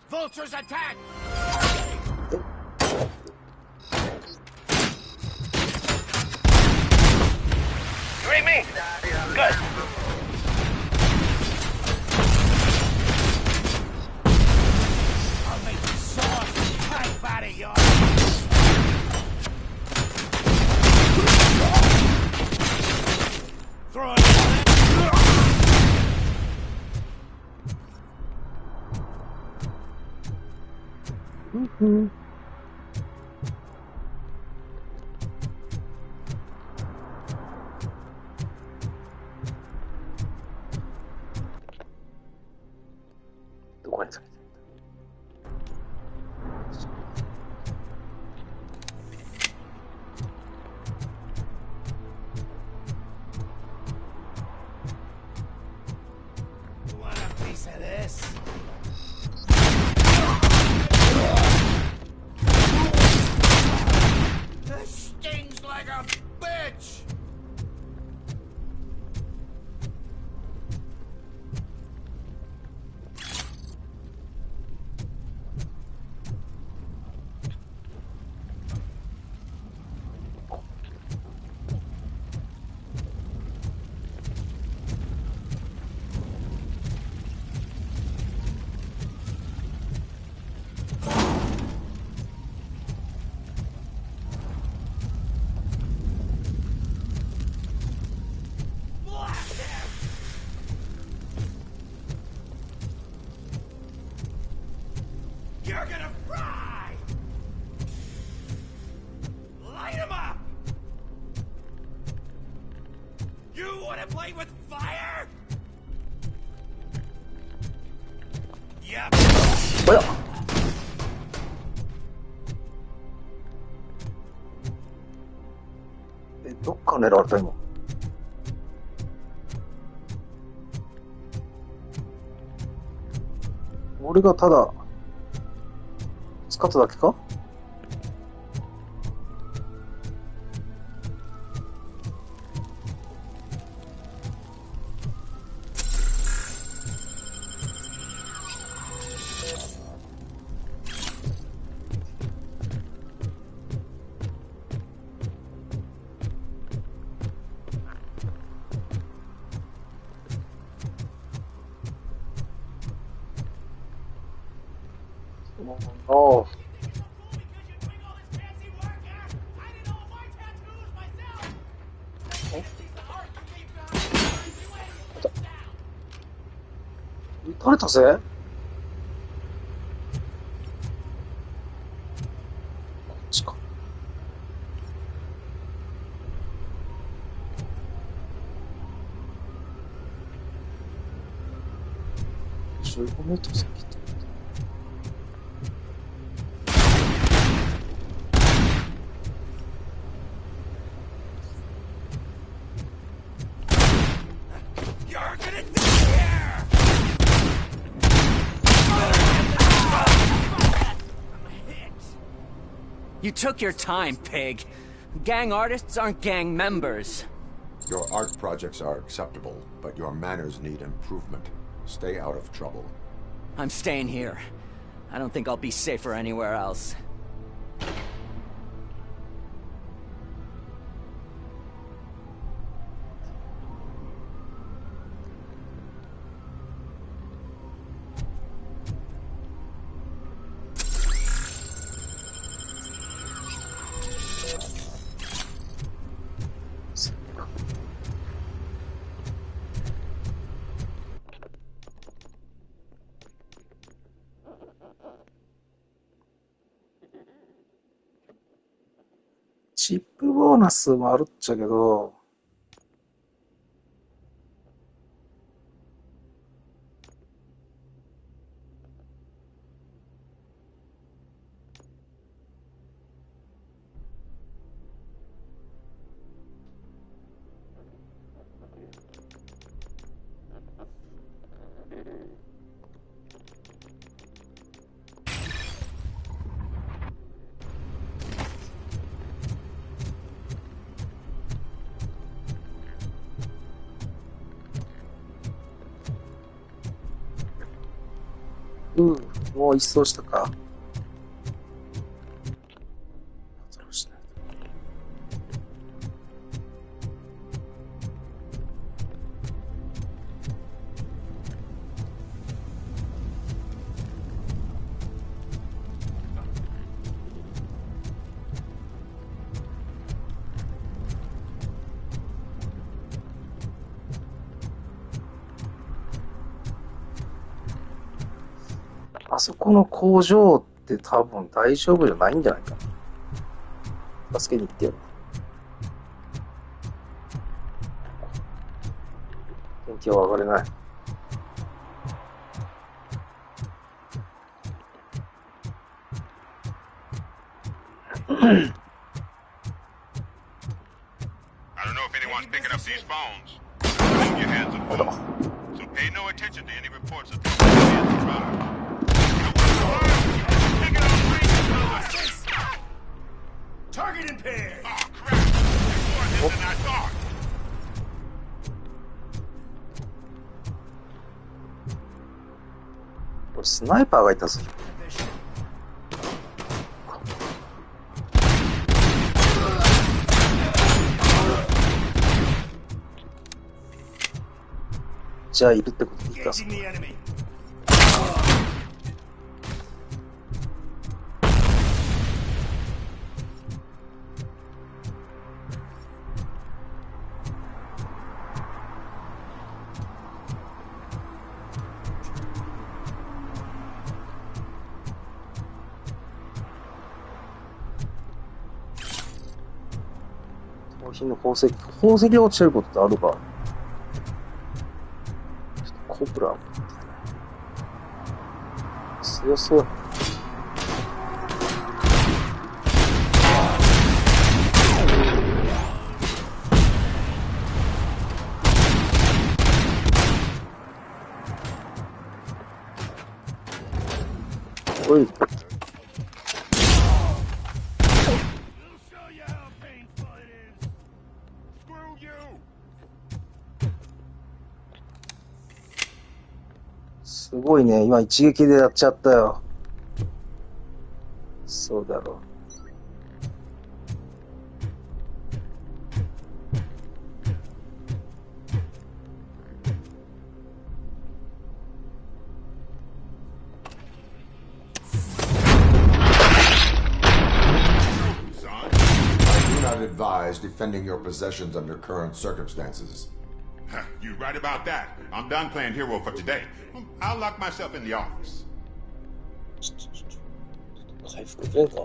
Vultures attack! You read me? Good. I'll make the sauce type out of yours. Throw it. Mm-hmm. You want a piece of this? This stings like a bitch! You're gonna fry! Light him up! You wanna play with fire? Yep. 뭐야?どっから狙われた今。俺がただ使っただけか？おう。撃たれたぜ。こっちか。15メートル先って。You took your time, pig. Gang artists aren't gang members. Your art projects are acceptable, but your manners need improvement. Stay out of trouble. I'm staying here. I don't think I'll be safer anywhere else.チップボーナスもあるっちゃけど、もう一掃したか。あそこの工場って多分大丈夫じゃないんじゃないかな。助けに行ってよ。天気は上がれない。I don't know if anyone's picking up these phones. Keep your hands on both. So pay no attention to any reports of these aliens around. Target impaired. Oh crap! There's more of this than I thought. これスナイパーがいたぞ。じゃあいるってことでいいか。 Engaging the enemy. 盗品の宝石が落ちてることってあるか。コブラ強そう。おい。すごいね。今一撃でやっちゃったよ。そうだろう。Advise defending your possessions under current circumstances. You right about that. I'm done playing hero for today. I'll lock myself in the office. 回復くれんか。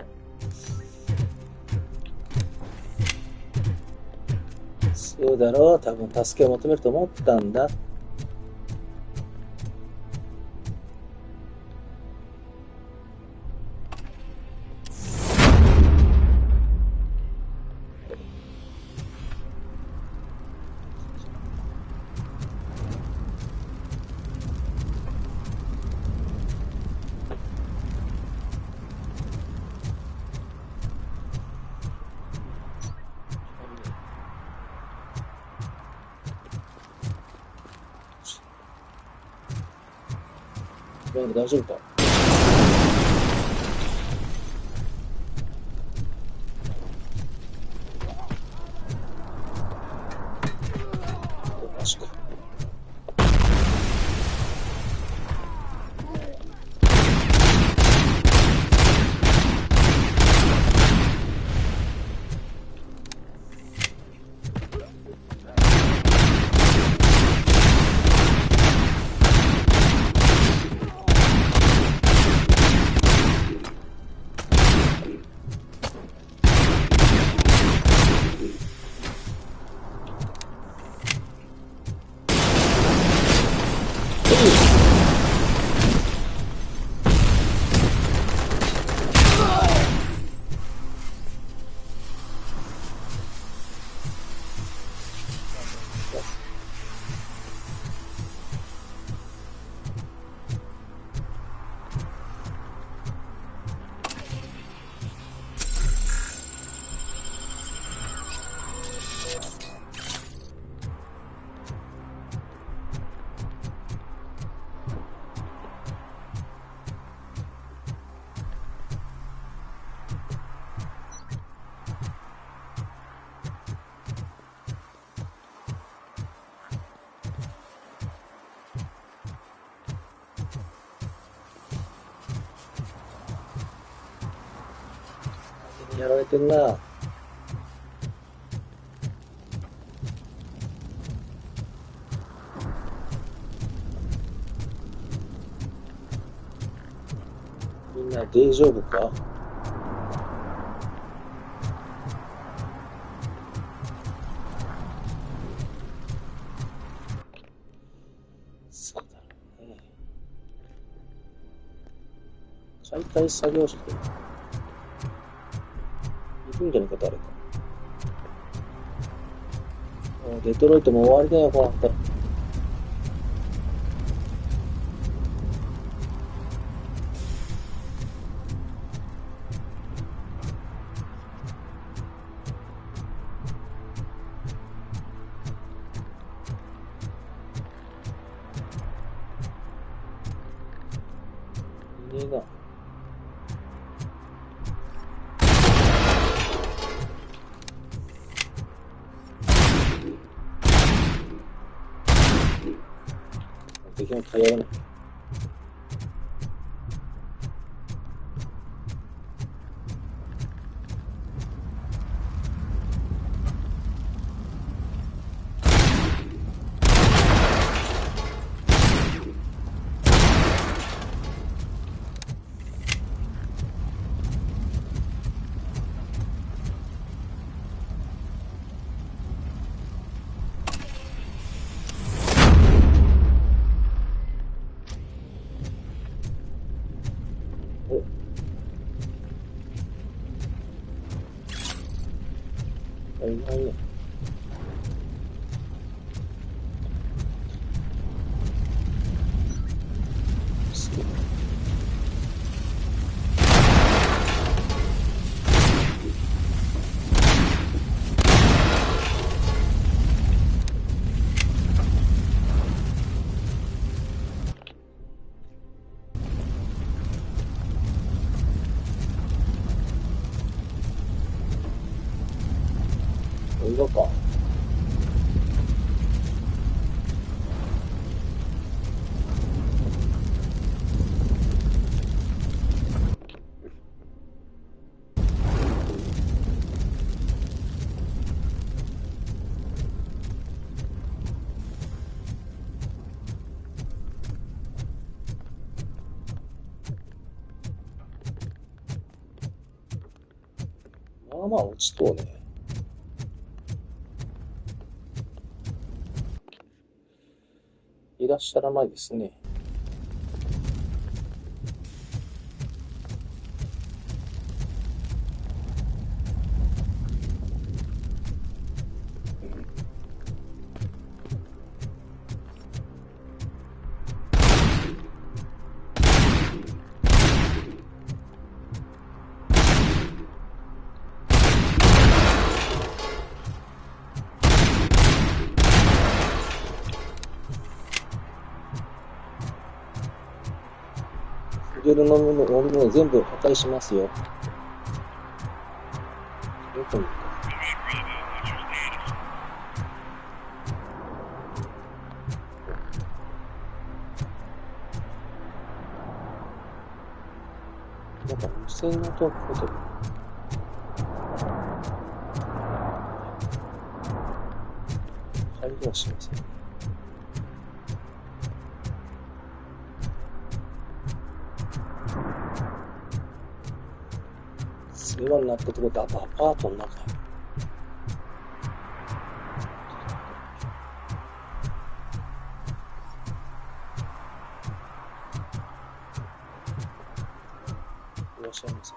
そうだろう。多分助けを求めると思ったんだ。大丈夫か。マジか。やられてんな。みんな大丈夫か？そうだろうね。解体作業しているんじゃないか、誰か。もうデトロイトも終わりだよ、こうなったら。いねえな。敵に頼らない。いないね。すげえ。色か。まあまあ落ちとうね。いらっしゃらないですね。いろいろ飲み物全部破壊しますよ。どこに行くか。なんか無線のとこで。入りはしません。世話になったところってアパートの中。いらっしゃいませ。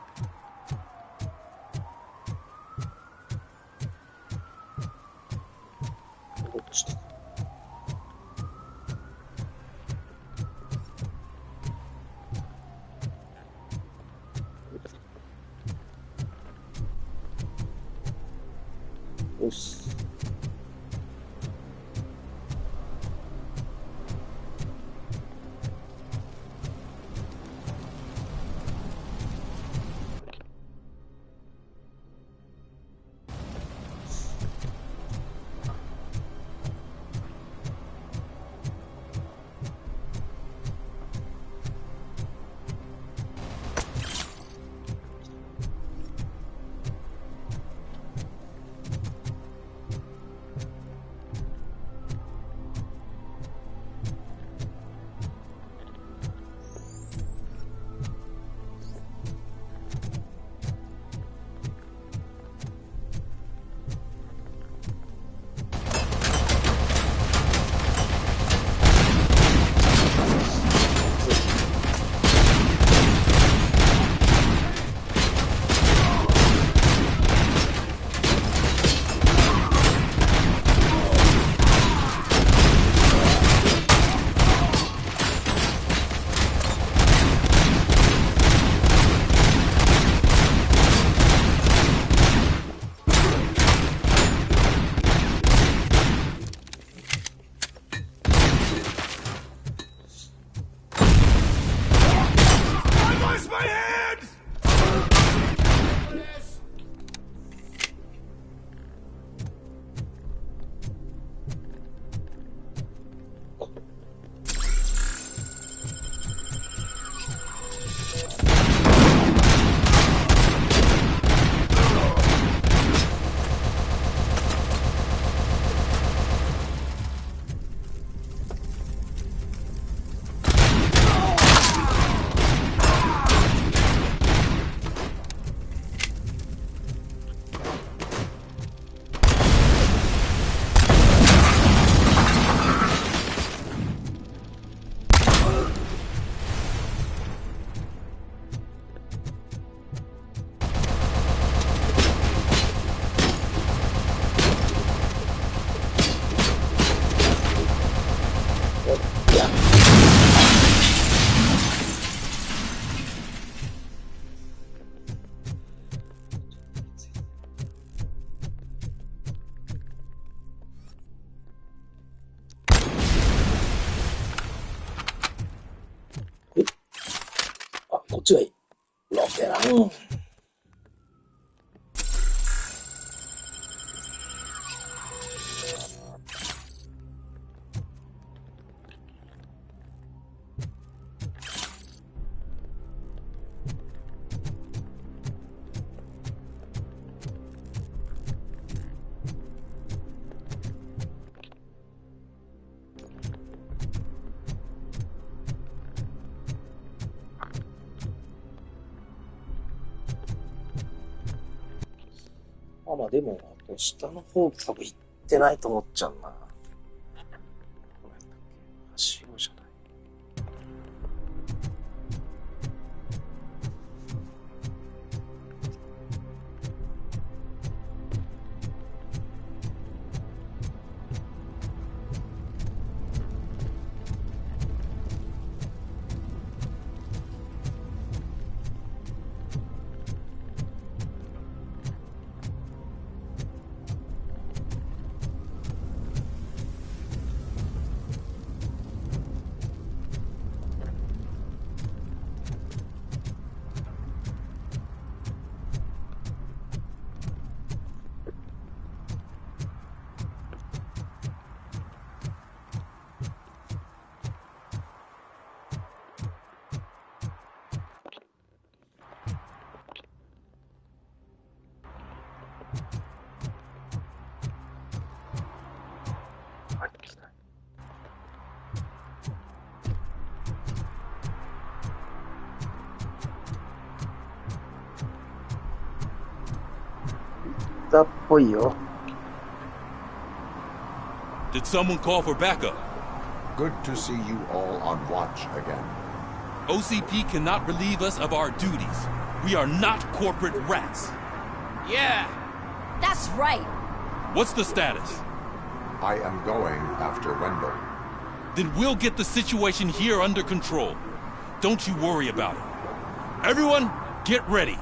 どうして。よし。っちがいい。ロケラン。まあでも、下の方多分行ってないと思っちゃうな。橋じゃない。だっぽいよ。 Did someone call for backup? Good to see you all on watch again. OCP cannot relieve us of our duties. We are not corporate rats. Yeah. That's right. What's the status? I am going after Wendell. Then we'll get the situation here under control. Don't you worry about it. Everyone, get ready.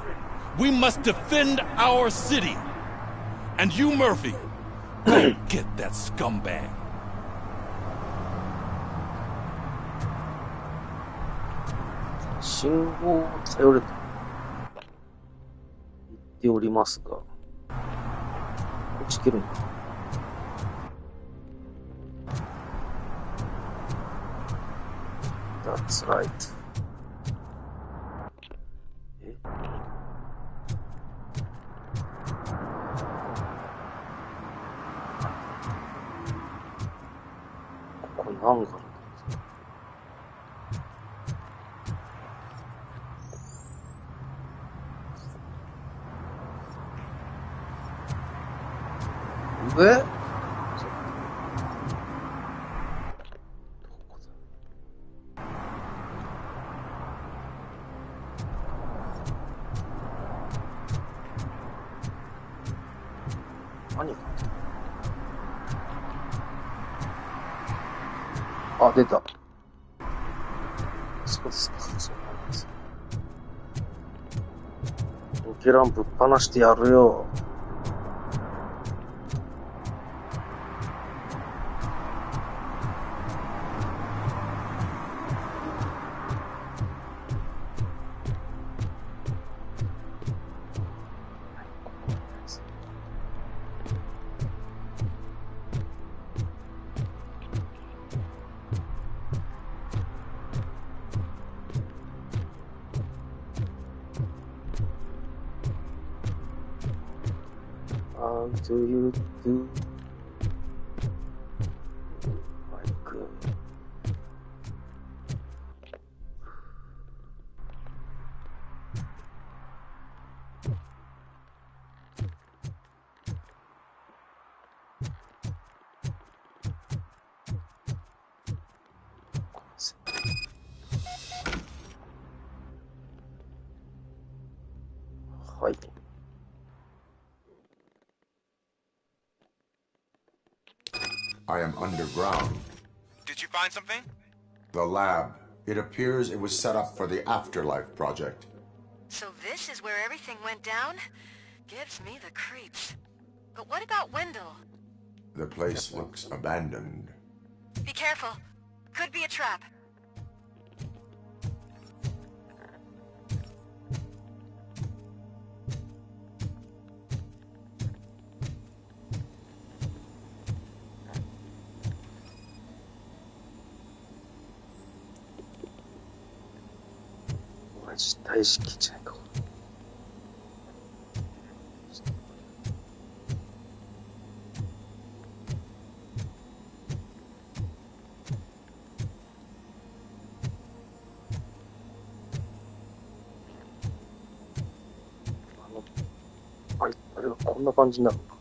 We must defend our city. And you, Murphy, go get that scumbag. 信号を頼れと言っておりますが、こっち行けるんだ。That's right. え？ここ何があるんだ？上？どこだ？何が？あ、出た。そうですか。そうなんです。ロケランぶっ放してやるよ。How do you do? Like, はい。I am underground. Did you find something? The lab. It appears it was set up for the Afterlife project. So this is where everything went down? Gives me the creeps. But what about Wendell? The place looks abandoned. Be careful. Could be a trap. 大式じゃないか。あれはこんな感じになるのか。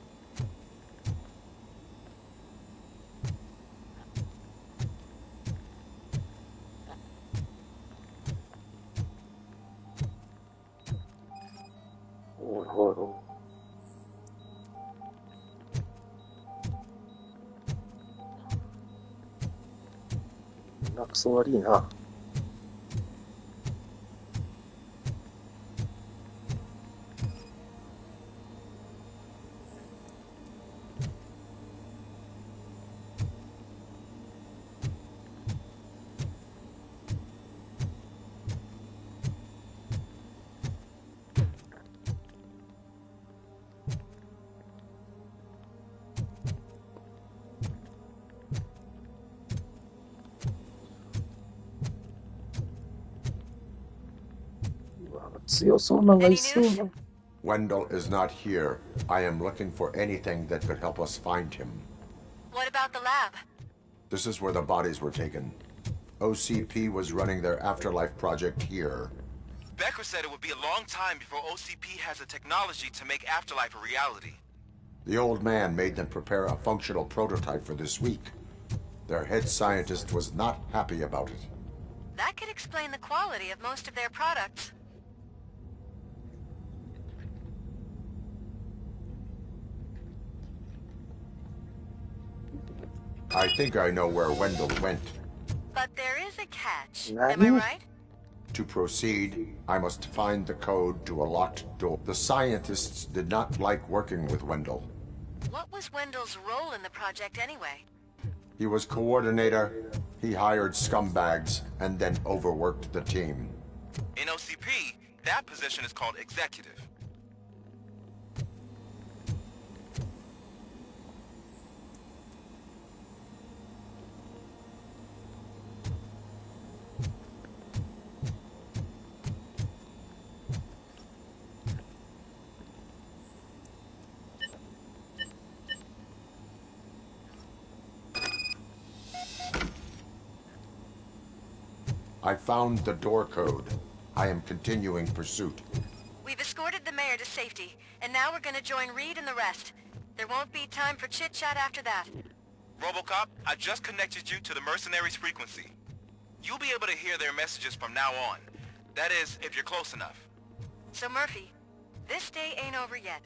おいおいおい。みんなクソ悪いな。強そうなのがいそうな。Wendell is not here. I am looking for anything that could help us find him. What about the lab? This is where the bodies were taken. OCP was running their afterlife project here. Becker said it would be a long time before OCP has the technology to make afterlife a reality. The old man made them prepare a functional prototype for this week. Their head scientist was not happy about it. That could explain the quality of most of their products. I think I know where Wendell went. But there is a catch. Nani? Am I right? To proceed, I must find the code to a locked door. The scientists did not like working with Wendell. What was Wendell's role in the project anyway? He was coordinator, he hired scumbags, and then overworked the team. In OCP, that position is called executive. I found the door code. I am continuing pursuit. We've escorted the mayor to safety, and now we're gonna join Reed and the rest. There won't be time for chit-chat after that. RoboCop, I just connected you to the mercenaries' frequency. You'll be able to hear their messages from now on. That is, if you're close enough. So Murphy, this day ain't over yet.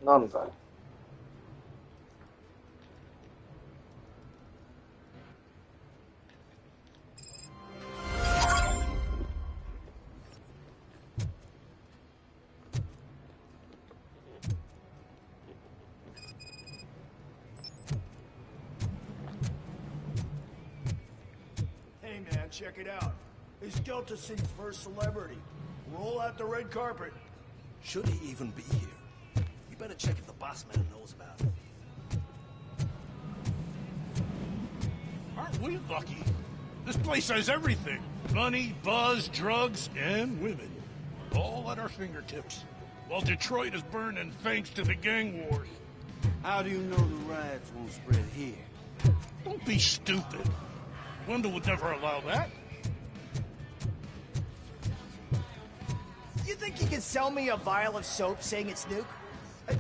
なんだよ。Hey man, check it out. It's Delta City's first celebrity. Roll out the red carpet. Should he even be here? You better check if the boss man knows about it. Aren't we lucky? This place has everything. Money, buzz, drugs, and women. All at our fingertips. While Detroit is burning thanks to the gang wars. How do you know the riots won't spread here? Don't be stupid. Wendell would never allow that. You think you can sell me a vial of soap saying it's new?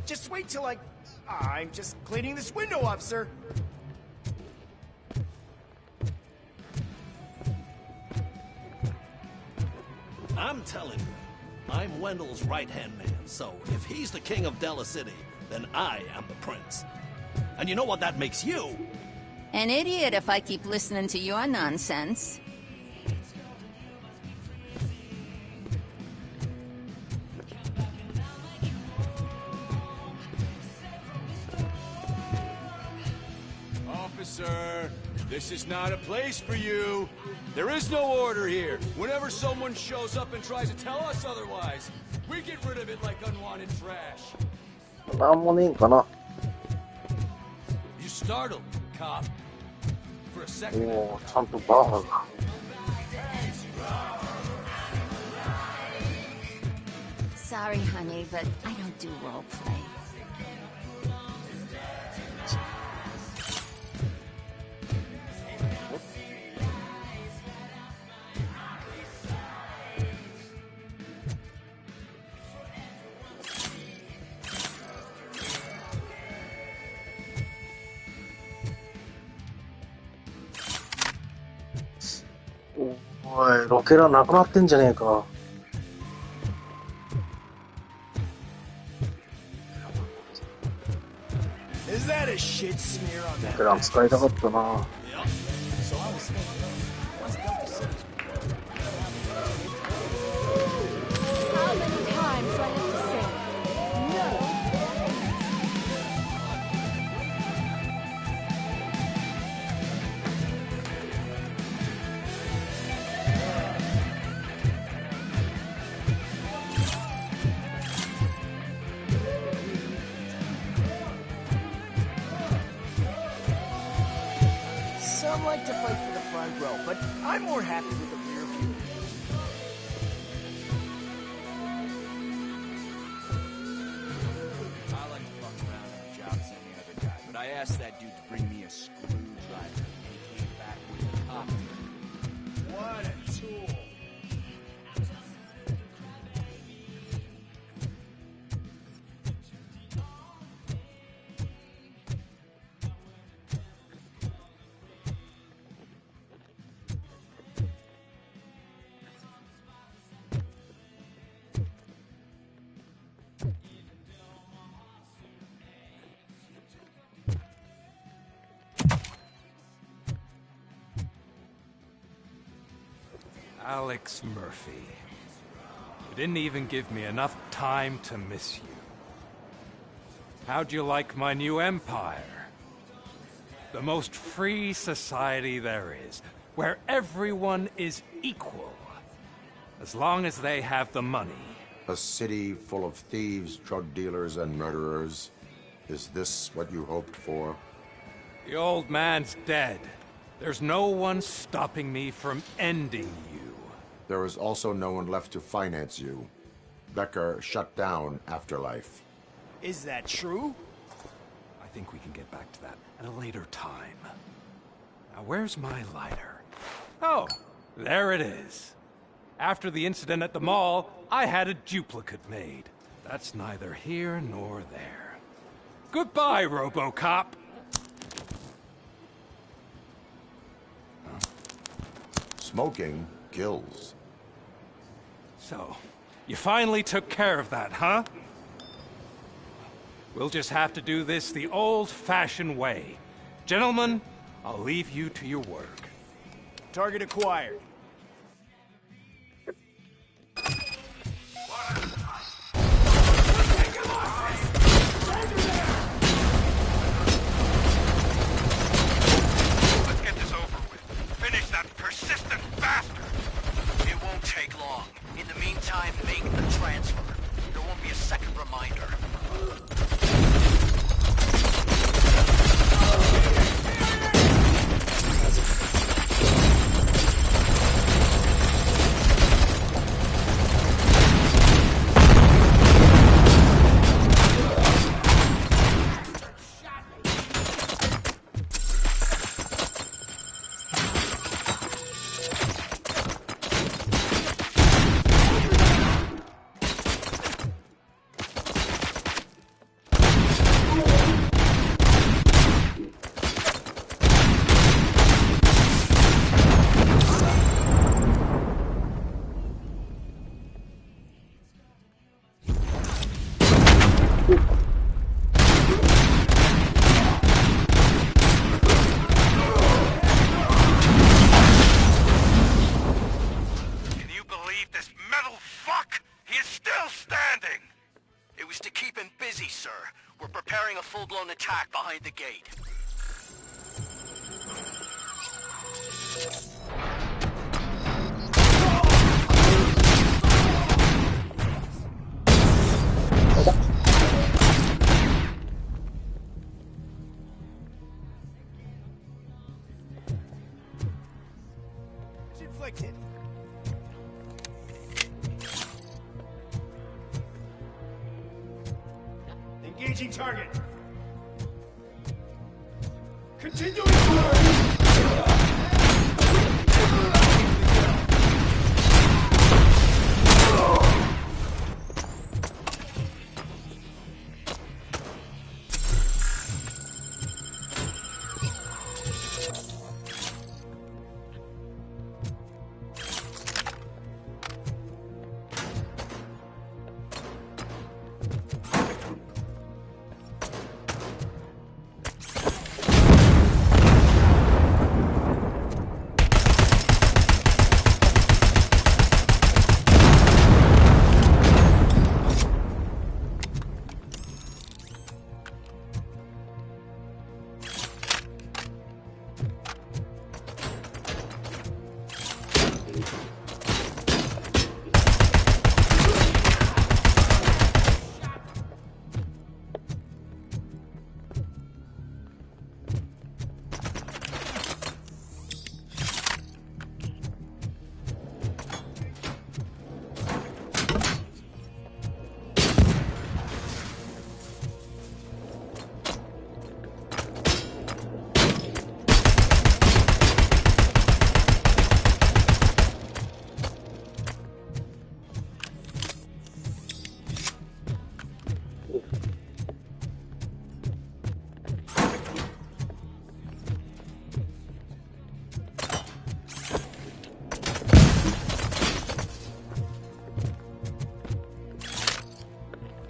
Just wait till I'm just cleaning this window up, sir. I'm telling you, I'm Wendell's right-hand man, so if he's the king of Della City, then I am the prince. And you know what that makes you? An idiot if I keep listening to your nonsense. Officer, this is not a place for you. There is no order here. Whenever someone shows up and tries to tell us otherwise, we get rid of it like unwanted trash. なんもねえんかな。 You startled, cop. For a second. おー、ちゃんとバーが。Sorry, honey, but I don't do role play.おい、ロケラなくなってんじゃねえか。Is that a shit smear on ロ that? ケラ使いたかったな。 So I was thinking, what's Delta City? How many times do I have to say no? Some like to fight for the front row, but I'm more happy with the rear view. I like to fuck around on jobs as any other guy, but I asked that dude to bring me a screwdriver, and he came back with a copter. What a tool. Alex Murphy. You didn't even give me enough time to miss you. How'd you like my new empire? The most free society there is, where everyone is equal, as long as they have the money. A city full of thieves, drug dealers, and murderers. Is this what you hoped for? The old man's dead. There's no one stopping me from ending you. There is also no one left to finance you. Becker shut down Afterlife. Is that true? I think we can get back to that at a later time. Now, where's my lighter? Oh, there it is. After the incident at the mall, I had a duplicate made. That's neither here nor there. Goodbye, RoboCop. Smoking kills. So, you finally took care of that, huh? We'll just have to do this the old-fashioned way. Gentlemen, I'll leave you to your work. Target acquired. Let's get this over with. Finish that persistent bastard! It won't take long. In the meantime, make the transfer. There won't be a second reminder. a full-blown attack behind the gate. Inflicted. Engaging target. Continuing forward.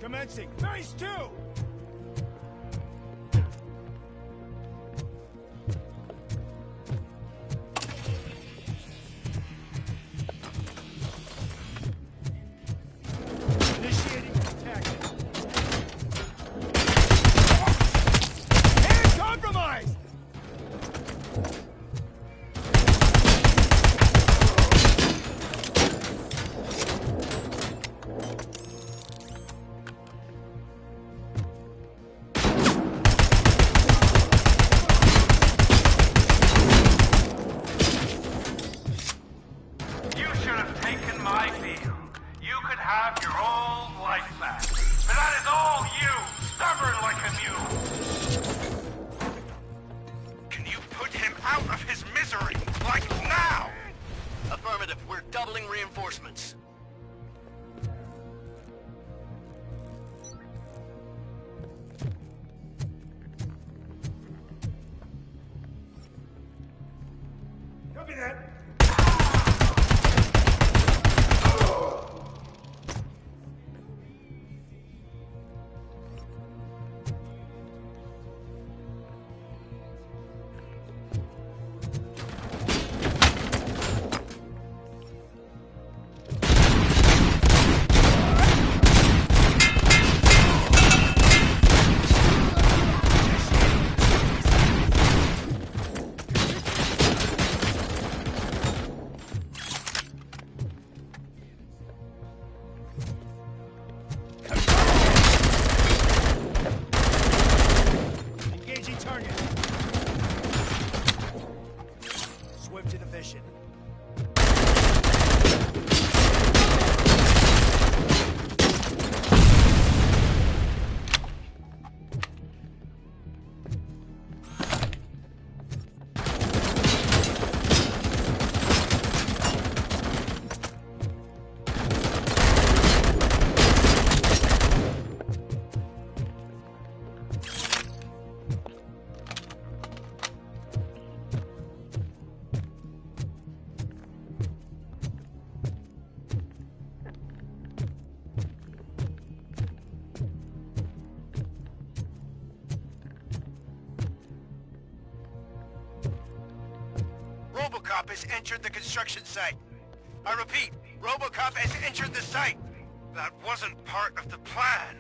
Commencing phase 2! Initiating attack. And compromise! Reinforcements. Copy that. RoboCop has entered the construction site. I repeat, RoboCop has entered the site. That wasn't part of the plan.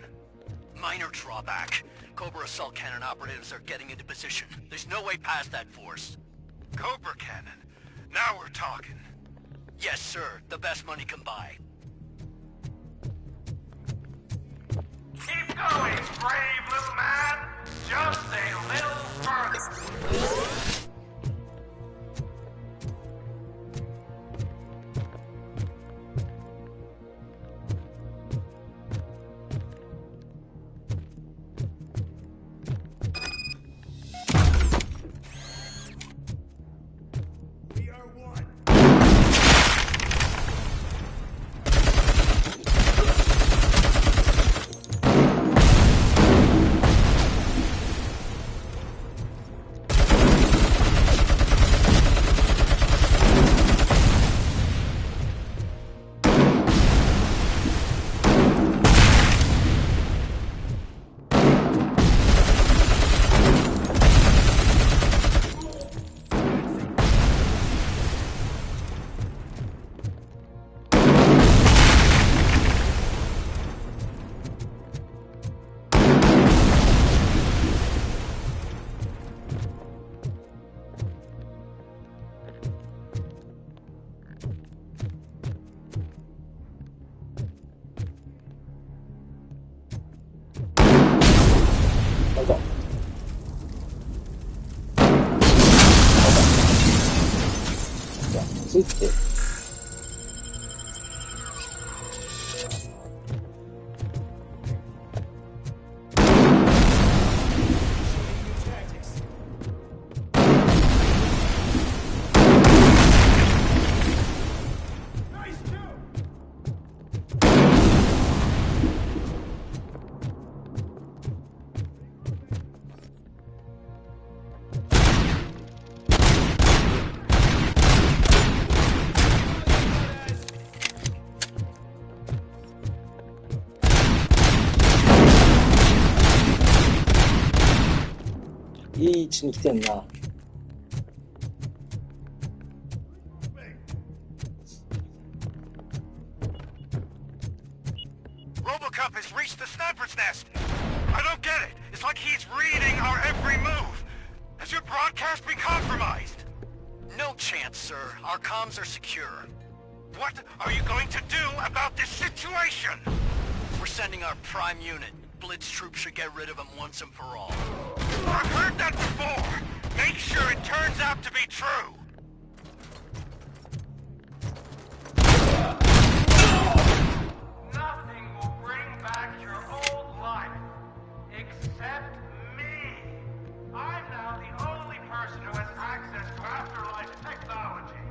Minor drawback. Cobra assault cannon operatives are getting into position. There's no way past that force. Cobra cannon? Now we're talking. Yes, sir. The best money can buy. Keep going, brave little man! Just a little further!ついて。いい位置に来てんな。Robocop has reached the sniper's nest. I don't get it. It's like he's reading our every move. Has your broadcast been compromised? No chance, sir. Our comms are secure. What are you going to do about this situation? We're sending our prime unit. Blitz troops should get rid of him once and for all. I've heard that before. Make sure it turns out to be true. Nothing will bring back your old life, except me. I'm now the only person who has access to afterlife technology.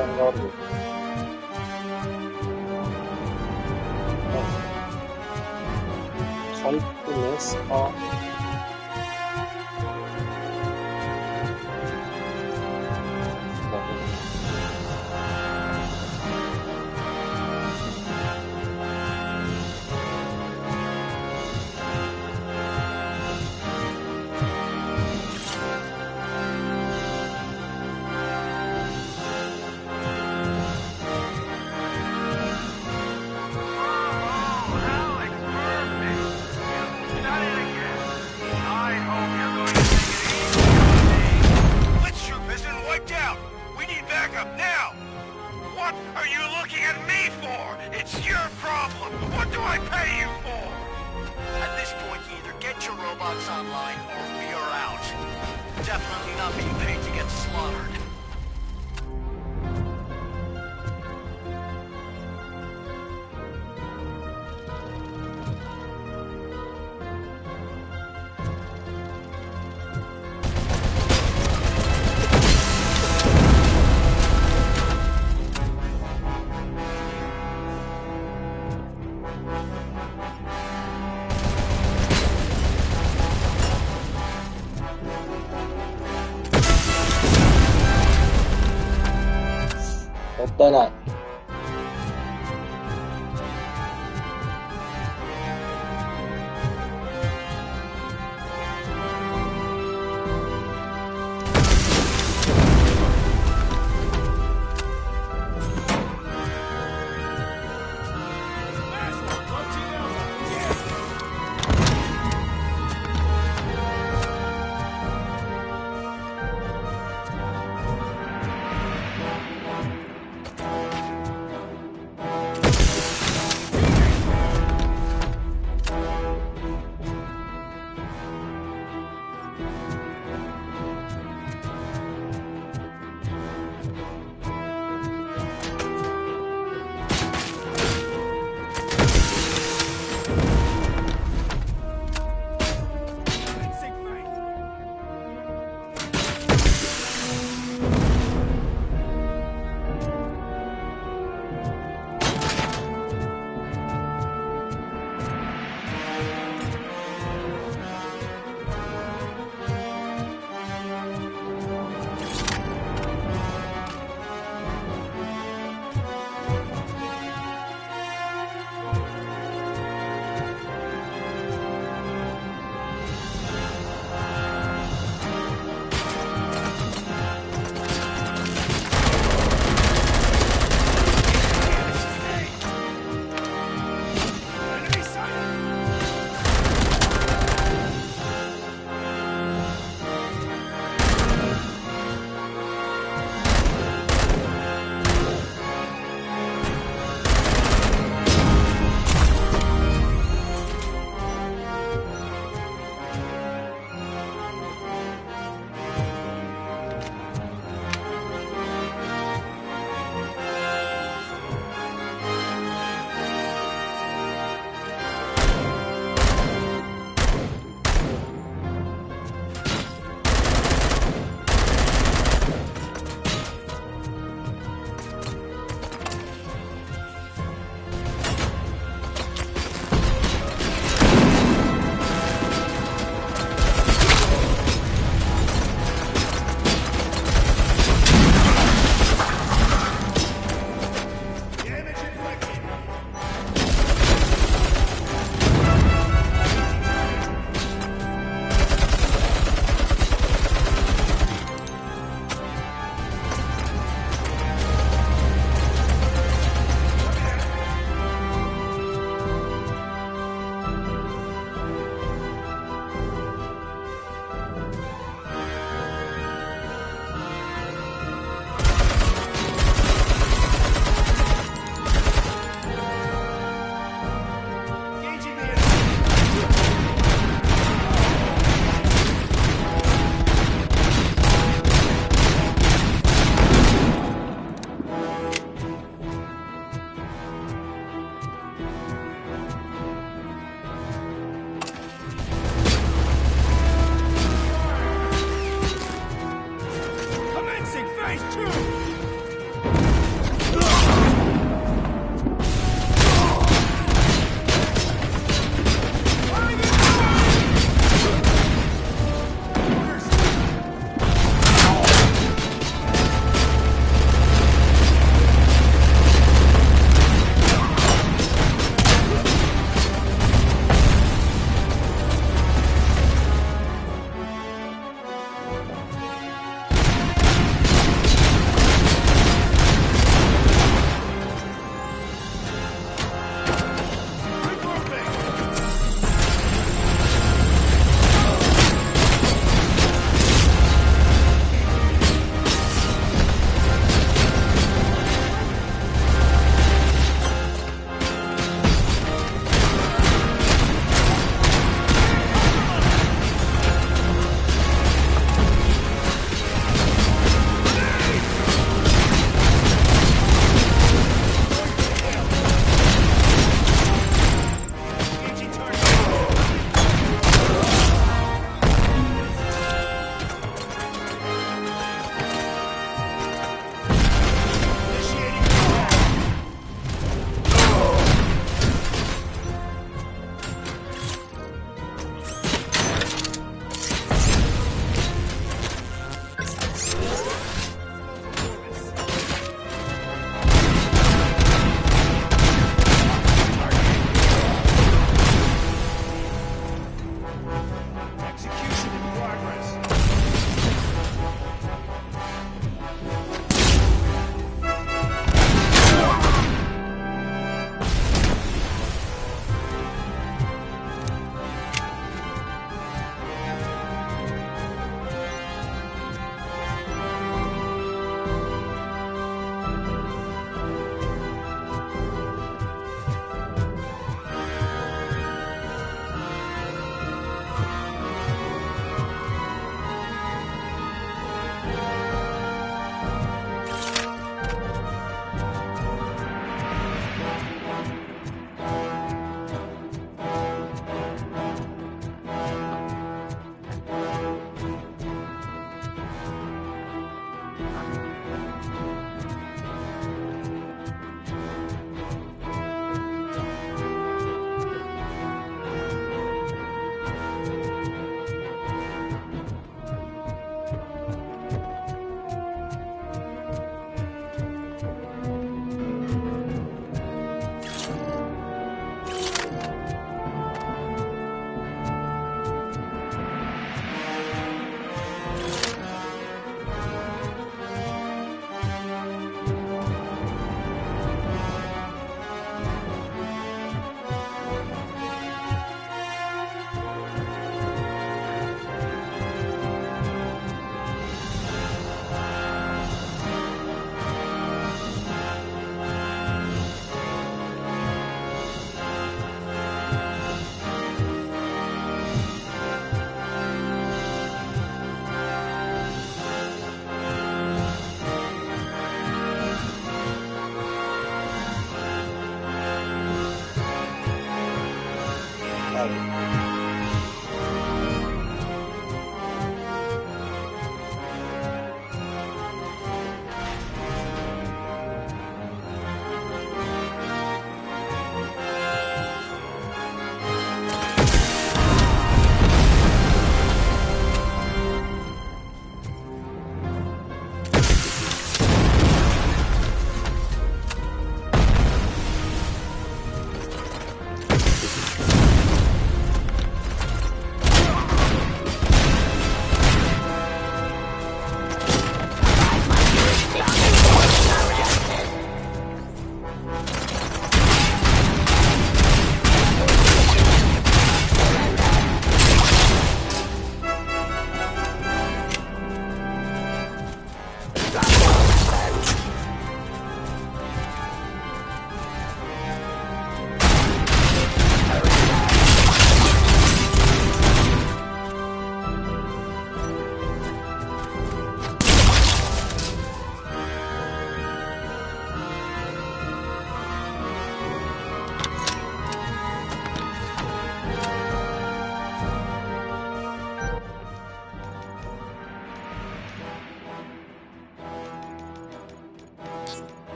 間があるよ。回復メスか。もったいない。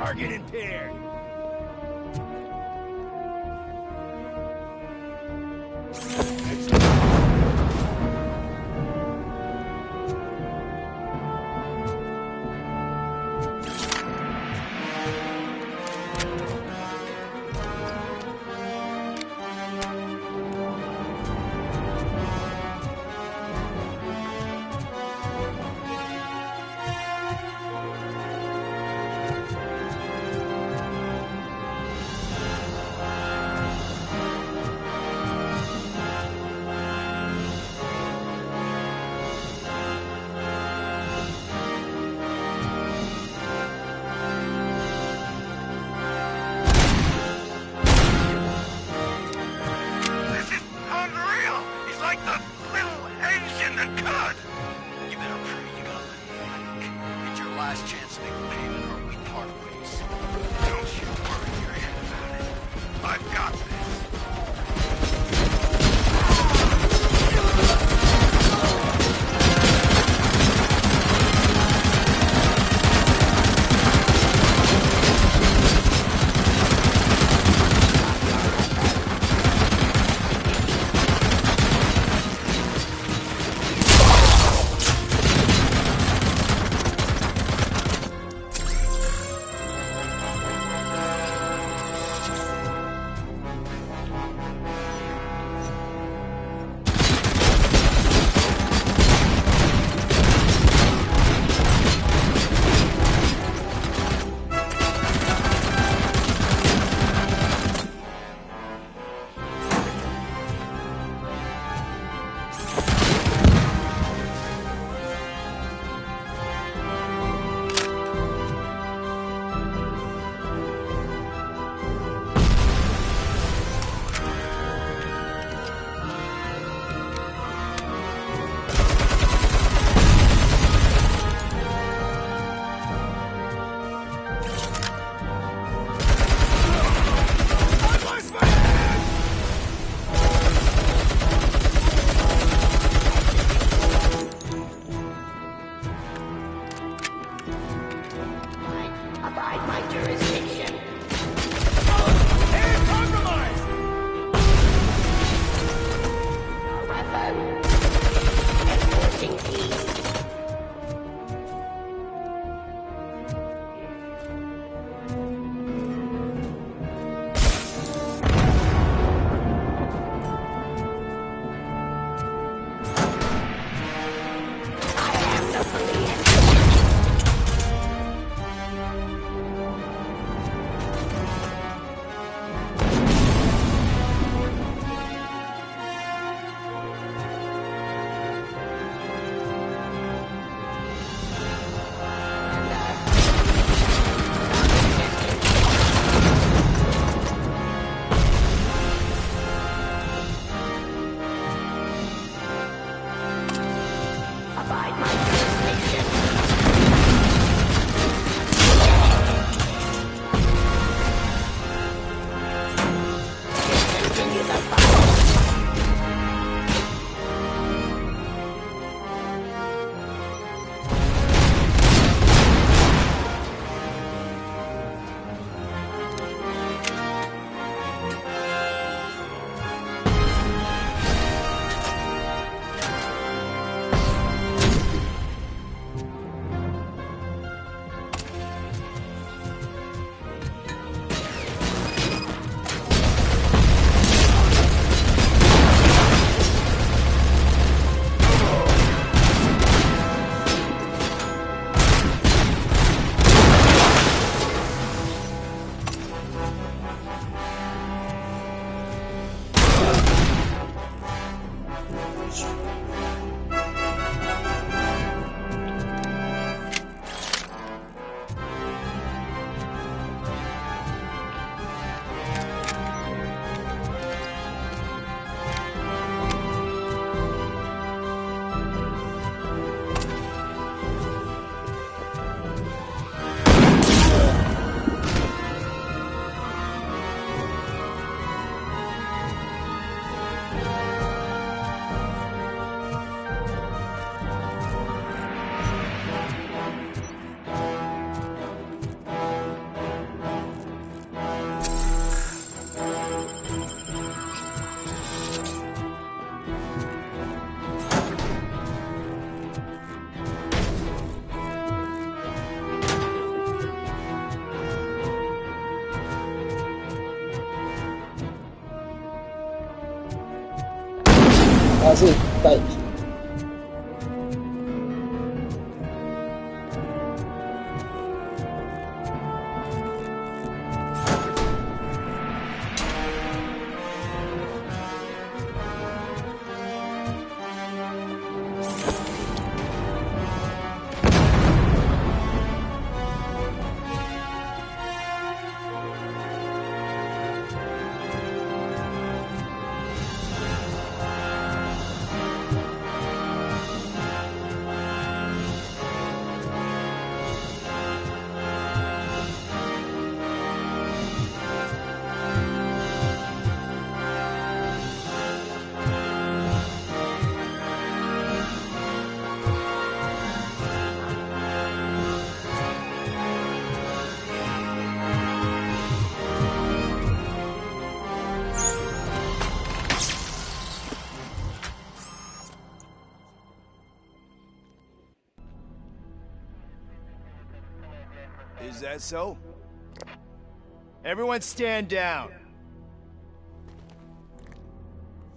Target impaired. I've got this.まず1回。Is that so? Everyone stand down.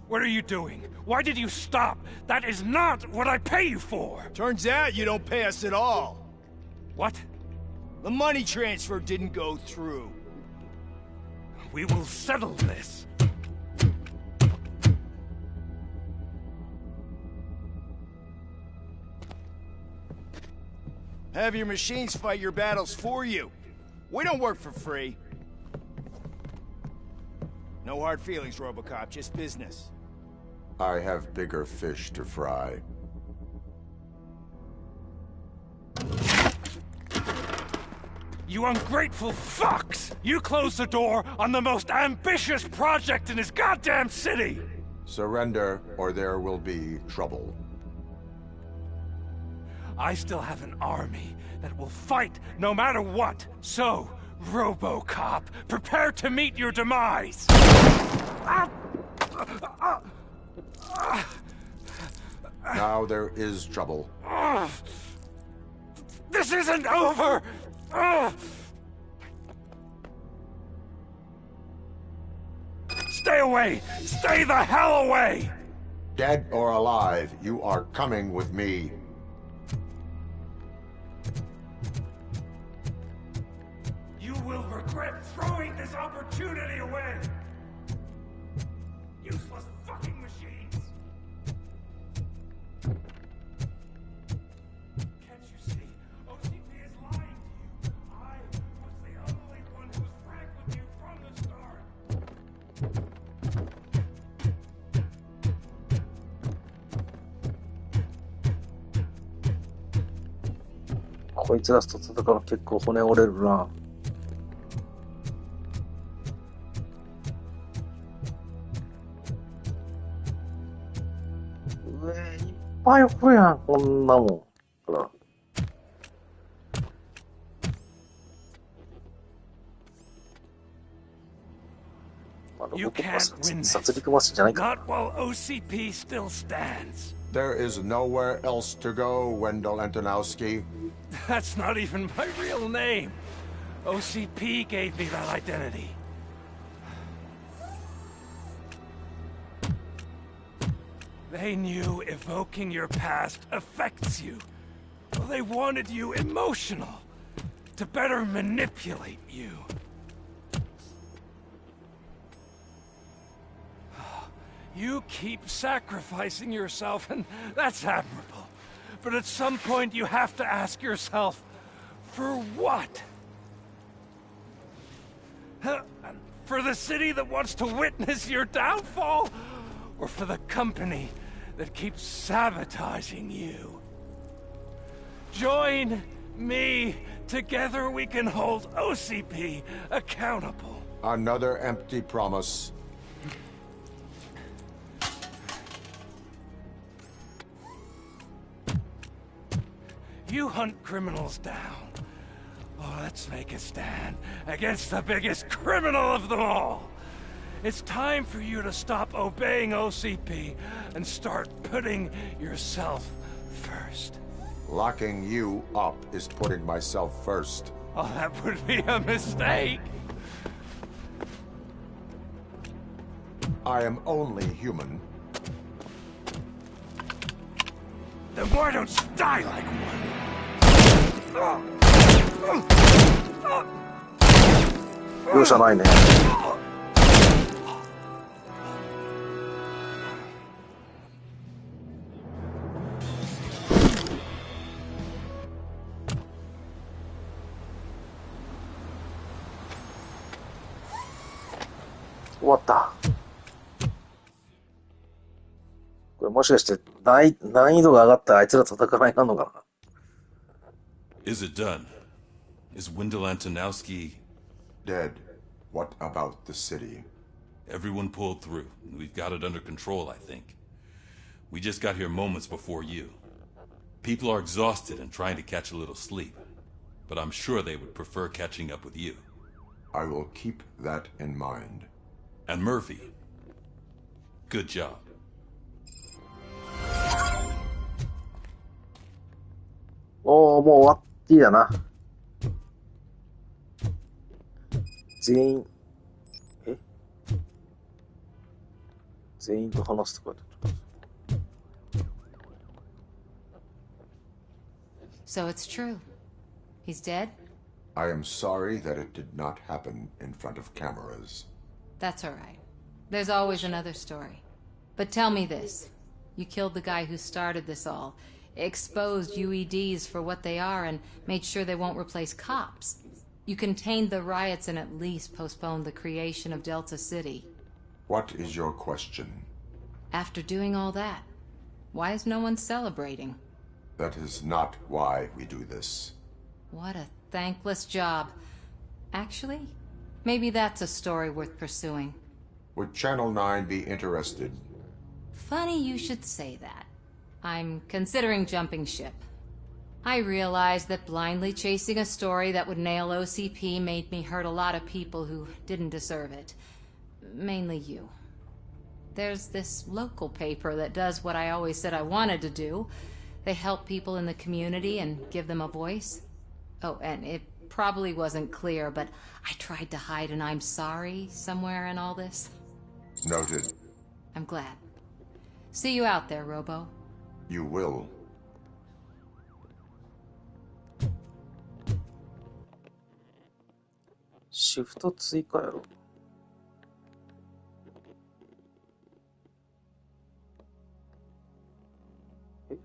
What are you doing? Why did you stop? That is not what I pay you for! Turns out you don't pay us at all. What? The money transfer didn't go through. We will settle this. Have your machines fight your battles for you. We don't work for free. No hard feelings, Robocop, just business. I have bigger fish to fry. You ungrateful fucks! You closed the door on the most ambitious project in this goddamn city! Surrender, or there will be trouble. I still have an army that will fight no matter what. So, RoboCop, prepare to meet your demise! Now there is trouble. This isn't over! Stay away! Stay the hell away! Dead or alive, you are coming with me. You will regret throwing this opportunity away! Useless fucking machines! Can't you see? OCP is lying to you! I was the only one who was frank with you from the start! こいつらと戦うの結構骨折れるな。いっぱいおるやん、こんなもん。ほら。You can't win this. 殺戮マシンじゃないか。 Not while OCP still stands. There is nowhere else to go, Wendell Antonowski. That's not even my real name. OCP gave me that identity. They knew evoking your past affects you. Well, they wanted you emotional, to better manipulate you. You keep sacrificing yourself, and that's admirable. But at some point, you have to ask yourself, for what? For the city that wants to witness your downfall? Or for the company that keeps sabotaging you? Join me. Together we can hold OCP accountable. Another empty promise. You hunt criminals down. Oh, let's make a stand against the biggest criminal of them all. It's time for you to stop obeying OCP and start putting yourself first. Locking you up is putting myself first. Oh, that would be a mistake. I am only human. Then why don't you die like one? 容赦ないね。終わった。これもしかして難易度が上がったらあいつら戦わないなのかな。Is it done? Is Wendell Antonowski dead? What about the city? Everyone pulled through. We've got it under control, I think. We just got here moments before you. People are exhausted and trying to catch a little sleep. But I'm sure they would prefer catching up with you. I will keep that in mind. And Murphy, good job. おー、もう終わっていいやな。全員、全員と話すとか。So it's true. He's dead? I am sorry that it did not happen in front of cameras. That's all right. There's always another story. But tell me this. You killed the guy who started this all, exposed UEDs for what they are, and made sure they won't replace cops. You contained the riots and at least postponed the creation of Delta City. What is your question? After doing all that, why is no one celebrating? That is not why we do this. What a thankless job. Actually, maybe that's a story worth pursuing. Would Channel 9 be interested? Funny you should say that. I'm considering jumping ship. I realized that blindly chasing a story that would nail OCP made me hurt a lot of people who didn't deserve it. Mainly you. There's this local paper that does what I always said I wanted to do. They help people in the community and give them a voice. Oh, and it probably wasn't clear, but I tried to hide an I'm sorry somewhere in all this. Noted. I'm glad. See you out there, Robo. You will. Shift 追加やろ。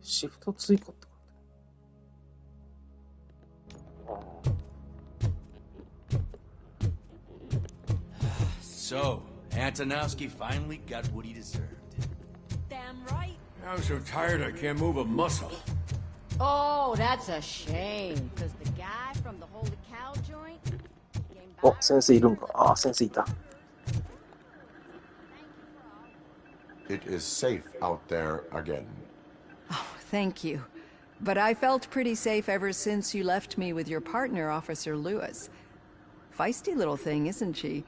シフト追加って。So, Antonowski finally got what he deserved. Damn right. I'm so tired I can't move a muscle. Oh, that's a shame. Because the guy from the Holy Cow joint... お、先生いるんか。あ、先生いた。It is safe out there again. Oh, thank you. But I felt pretty safe ever since you left me with your partner, Officer Lewis. Feisty little thing, isn't she?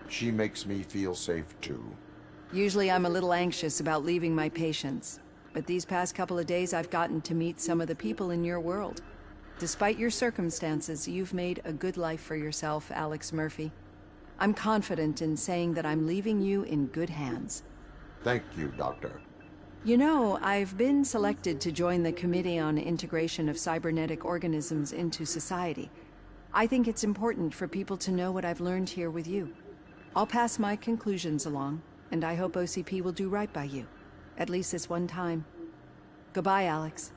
She makes me feel safe too. Usually I'm a little anxious about leaving my patients. But these past couple of days I've gotten to meet some of the people in your world. Despite your circumstances, you've made a good life for yourself, Alex Murphy. I'm confident in saying that I'm leaving you in good hands. Thank you, Doctor. You know, I've been selected to join the Committee on Integration of Cybernetic Organisms into Society. I think it's important for people to know what I've learned here with you. I'll pass my conclusions along, and I hope OCP will do right by you. At least this one time. Goodbye, Alex.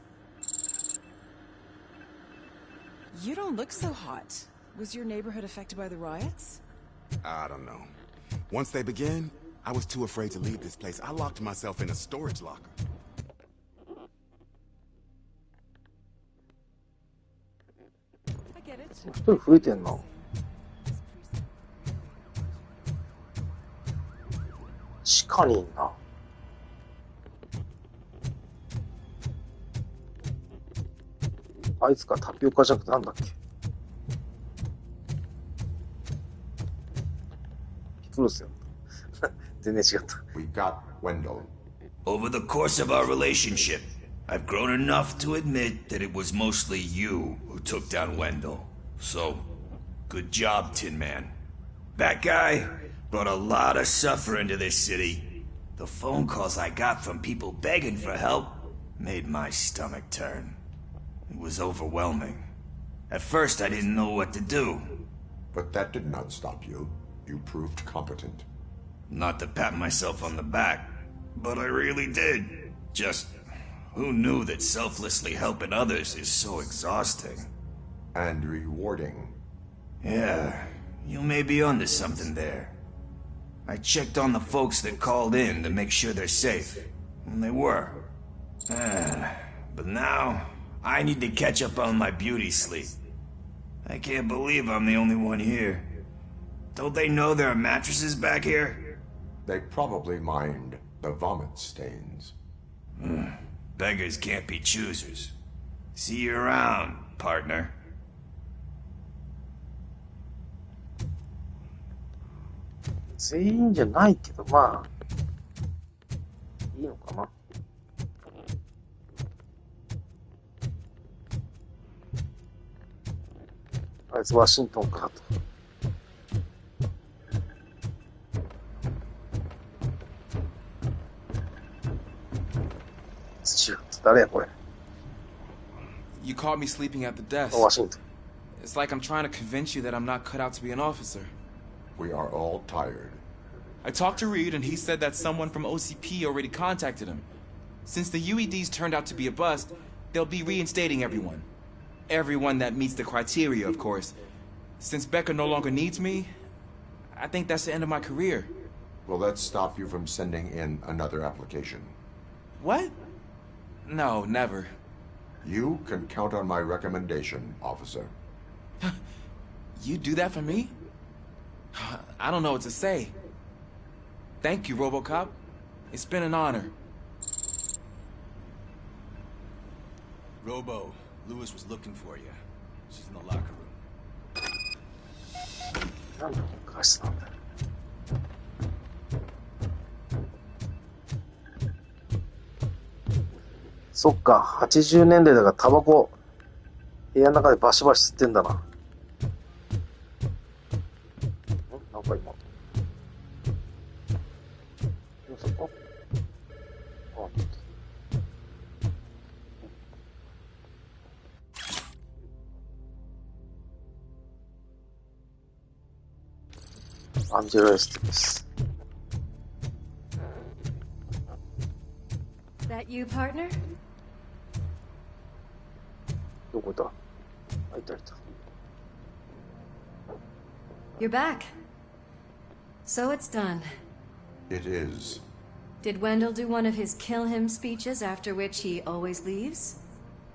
You don't look so hot. Was your neighborhood affected by the riots? I don't know. Once they began, I was too afraid to leave this place. I locked myself in a storage locker. I get it. 一人増えてんな。地下にいんな。あいつかタピオカじゃなくてなんだっけ。ピクルスよ。全然違った。We got Wendell. Over the course of our relationship, I've grown enough to admit that it was mostly you who took down Wendell. So, good job, Tin Man. That guy brought a lot of suffering to this city. The phone calls I got from people begging for help made my stomach turn. It was overwhelming. At first, I didn't know what to do. But that did not stop you. You proved competent. Not to pat myself on the back, but I really did. Just, who knew that selflessly helping others is so exhausting? And rewarding. Yeah, you may be onto something there. I checked on the folks that called in to make sure they're safe, and they were. But now, I need to catch up on my beauty sleep. I can't believe I'm the only one here. Don't they know there are mattresses back here? They probably mind the vomit stains. Beggars can't be choosers. See you around, partner. 全員じゃないけど、まあ、いいのかな。あいつワシントンかと。誰やこれ。 You caught me sleeping at the desk. ワシントン。 It's like I'm trying to convince you that I'm not cut out to be an officer. We are all tired. I talked to Reed and he said that someone from OCP already contacted him. Since the UEDs turned out to be a bust, they'll be reinstating everyone. Everyone that meets the criteria, of course. Since Becca no longer needs me, I think that's the end of my career. Will that stop you from sending in another application? What? No, never. You can count on my recommendation, officer. You do that for me? I don't know what to say. Thank you, RoboCop. It's been an honor. Robo, Lewis was looking for you. She's in the locker room.そっか、80年代だからタバコ、部屋の中でバシバシ吸ってんだな。なんか今。そこ？アンジェラ・エステです。That you, partner? どこだ？あ、いたいた。You're back. So it's done. It is. Did Wendell do one of his kill him speeches after which he always leaves?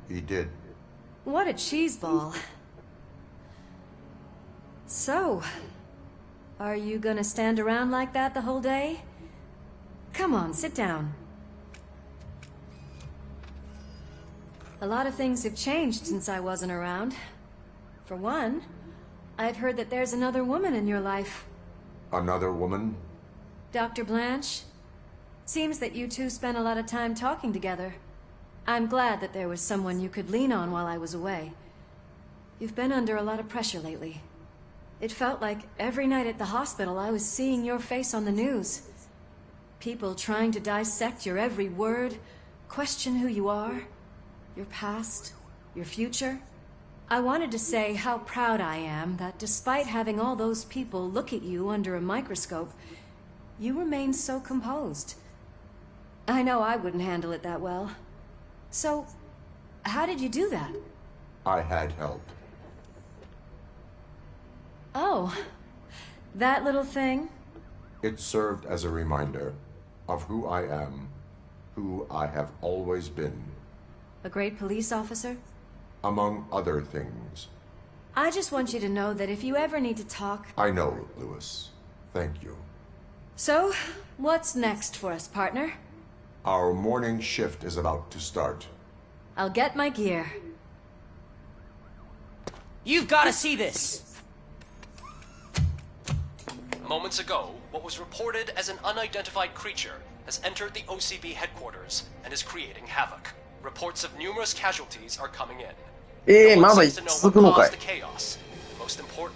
He did. What a cheeseball. So, are you gonna stand around like that the whole day? Come on, sit down. A lot of things have changed since I wasn't around. For one, I've heard that there's another woman in your life. Another woman? Dr. Blanche? Seems that you two spent a lot of time talking together. I'm glad that there was someone you could lean on while I was away. You've been under a lot of pressure lately. It felt like every night at the hospital I was seeing your face on the news. People trying to dissect your every word, question who you are, your past, your future. I wanted to say how proud I am that despite having all those people look at you under a microscope, you remain so composed. I know I wouldn't handle it that well. So, how did you do that? I had help. Oh, that little thing? It served as a reminder of who I am, who I have always been. A great police officer? Among other things. I just want you to know that if you ever need to talk... I know, Lewis. Thank you. So, what's next for us, partner? Our morning shift is about to start. I'll get my gear. You've got to see this! Moments ago, what was reported as an unidentified creature has entered the OCB headquarters and is creating havoc. Reports of numerous casualties are coming in. まだ続くのかい。 Most importantly,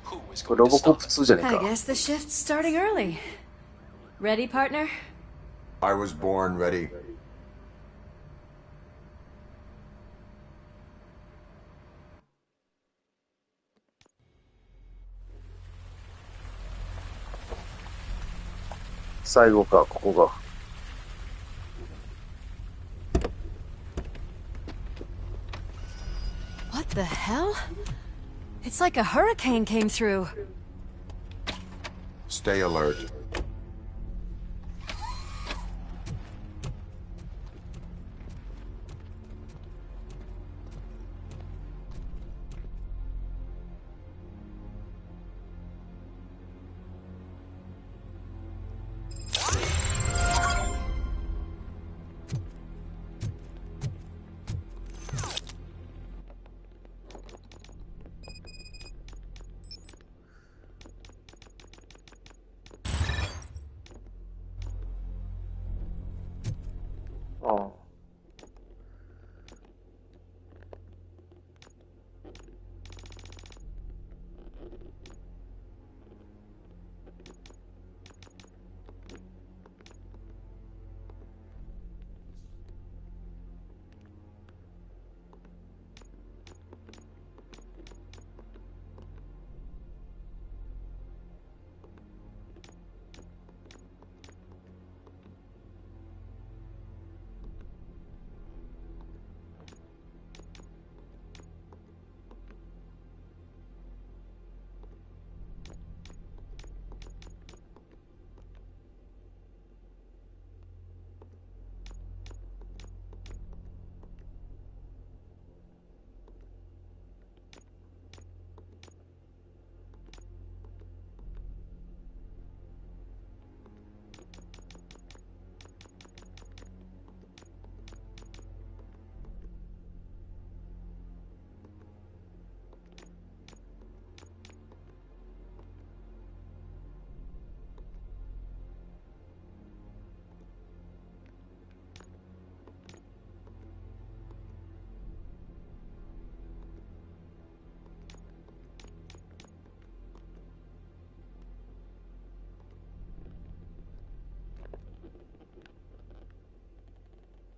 who is これロボコップ2じゃねえ I か。 guess the shift's starting early. Ready, partner? I was born ready.最後か、ここが。What the hell? It's like a hurricane came through. Stay alert.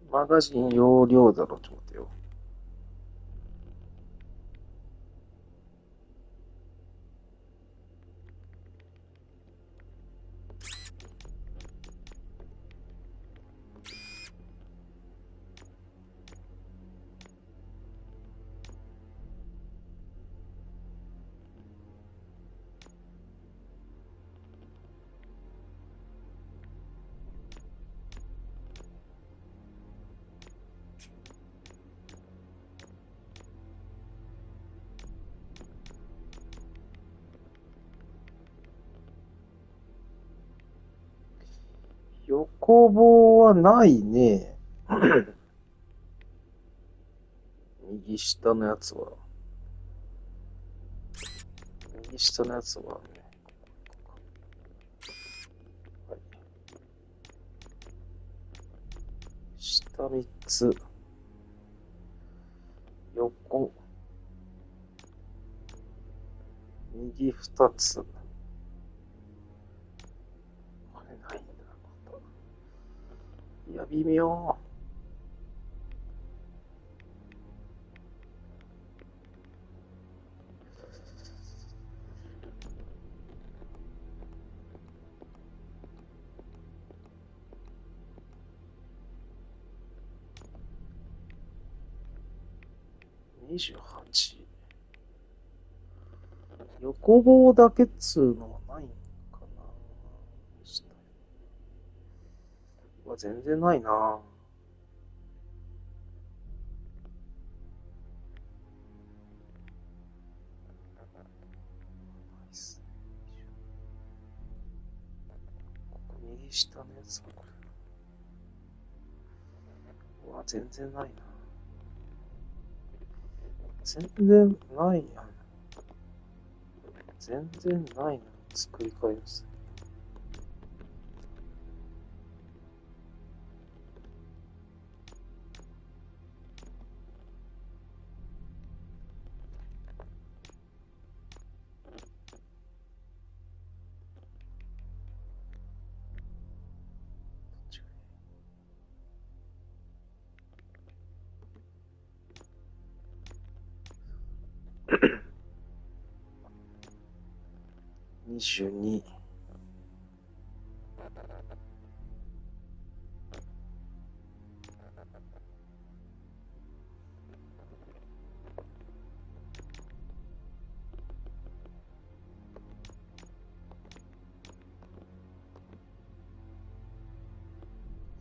マガジン容量だろ、ちょっと待ってよ。横棒はないね。右下のやつは。右下のやつはね。はい、下3つ。横。右2つ。これないんだ。いや、微妙。28。横棒だけっつうのはないんかな。うわ、全然ないな。ここ右下のやつはこれ。うわ、全然ないな。全然ないやん。全然ないな。作り変えます。22。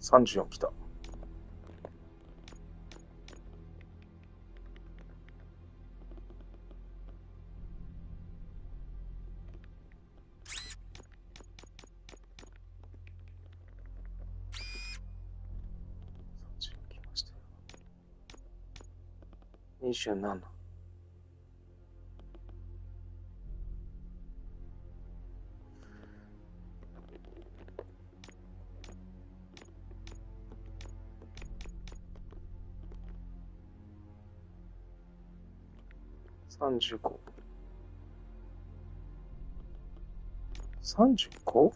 34来た。27。35。35？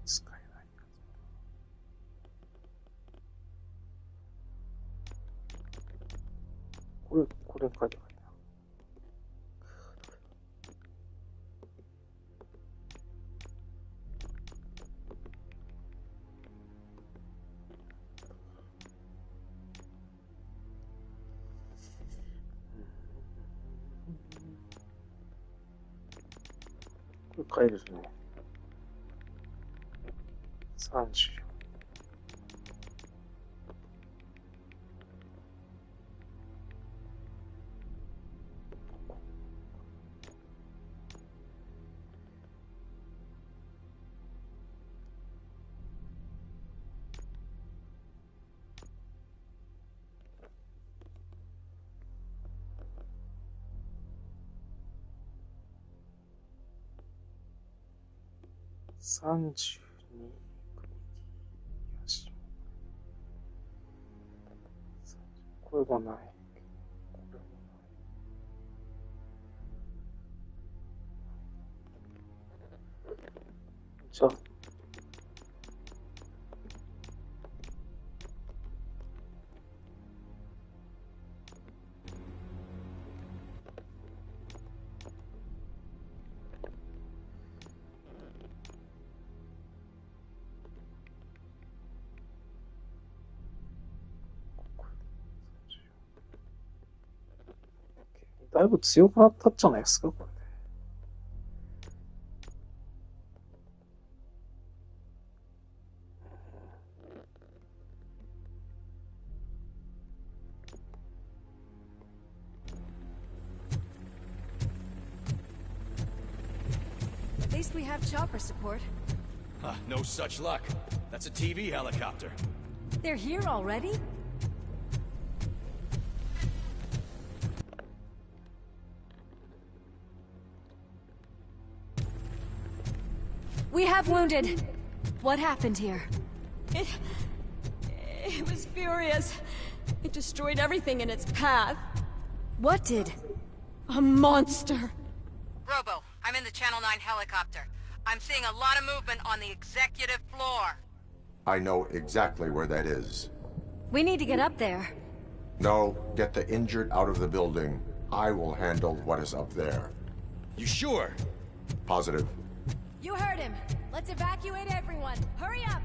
使えない。これ書いてないな。これ変えるね。30。32。これがない。じゃあ、だいぶ強くなったんじゃないですか、これ。At least we have chopper support. No such luck. That's a TV helicopter. They're here already? We have wounded. What happened here? It was furious. It destroyed everything in its path. What did? A monster. Robo, I'm in the Channel 9 helicopter. I'm seeing a lot of movement on the executive floor. I know exactly where that is. We need to get up there. No, get the injured out of the building. I will handle what is up there. You sure? Positive. You heard him. Let's evacuate everyone. Hurry up!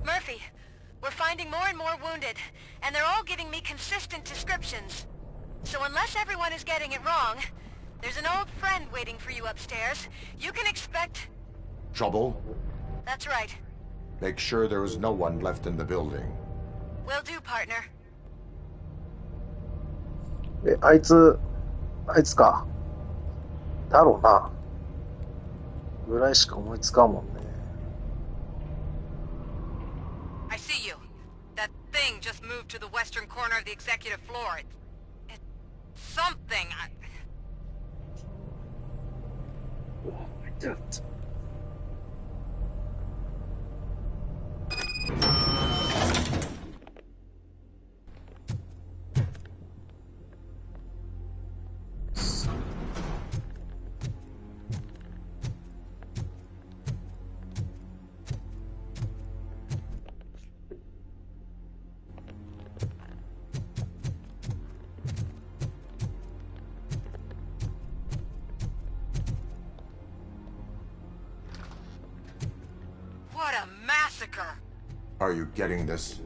Murphy, we're finding more and more wounded, and they're all giving me consistent descriptions. So unless everyone is getting it wrong, there's an old friend waiting for you upstairs. You can expect... Trouble? That's right. Make sure there is no one left in the building. Will do, partner. あいつか。だろうな。ぐらいしか思いつかんもんね。I see you. That thing just moved to the western corner of the executive floor. It's something. What a massacre! Are you getting this?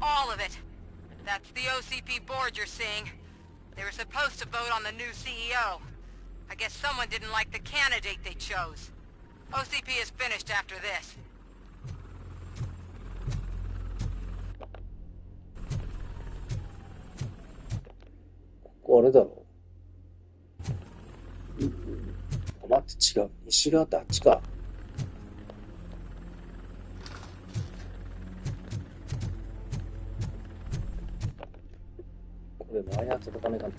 All of it. That's the OCP board you're seeing. They were supposed to vote on the new CEO. I guess someone didn't like the candidate they chose. OCP is finished after this. ここあれだろう。待って違う。西側ってあっちか。これ前やってたためかな。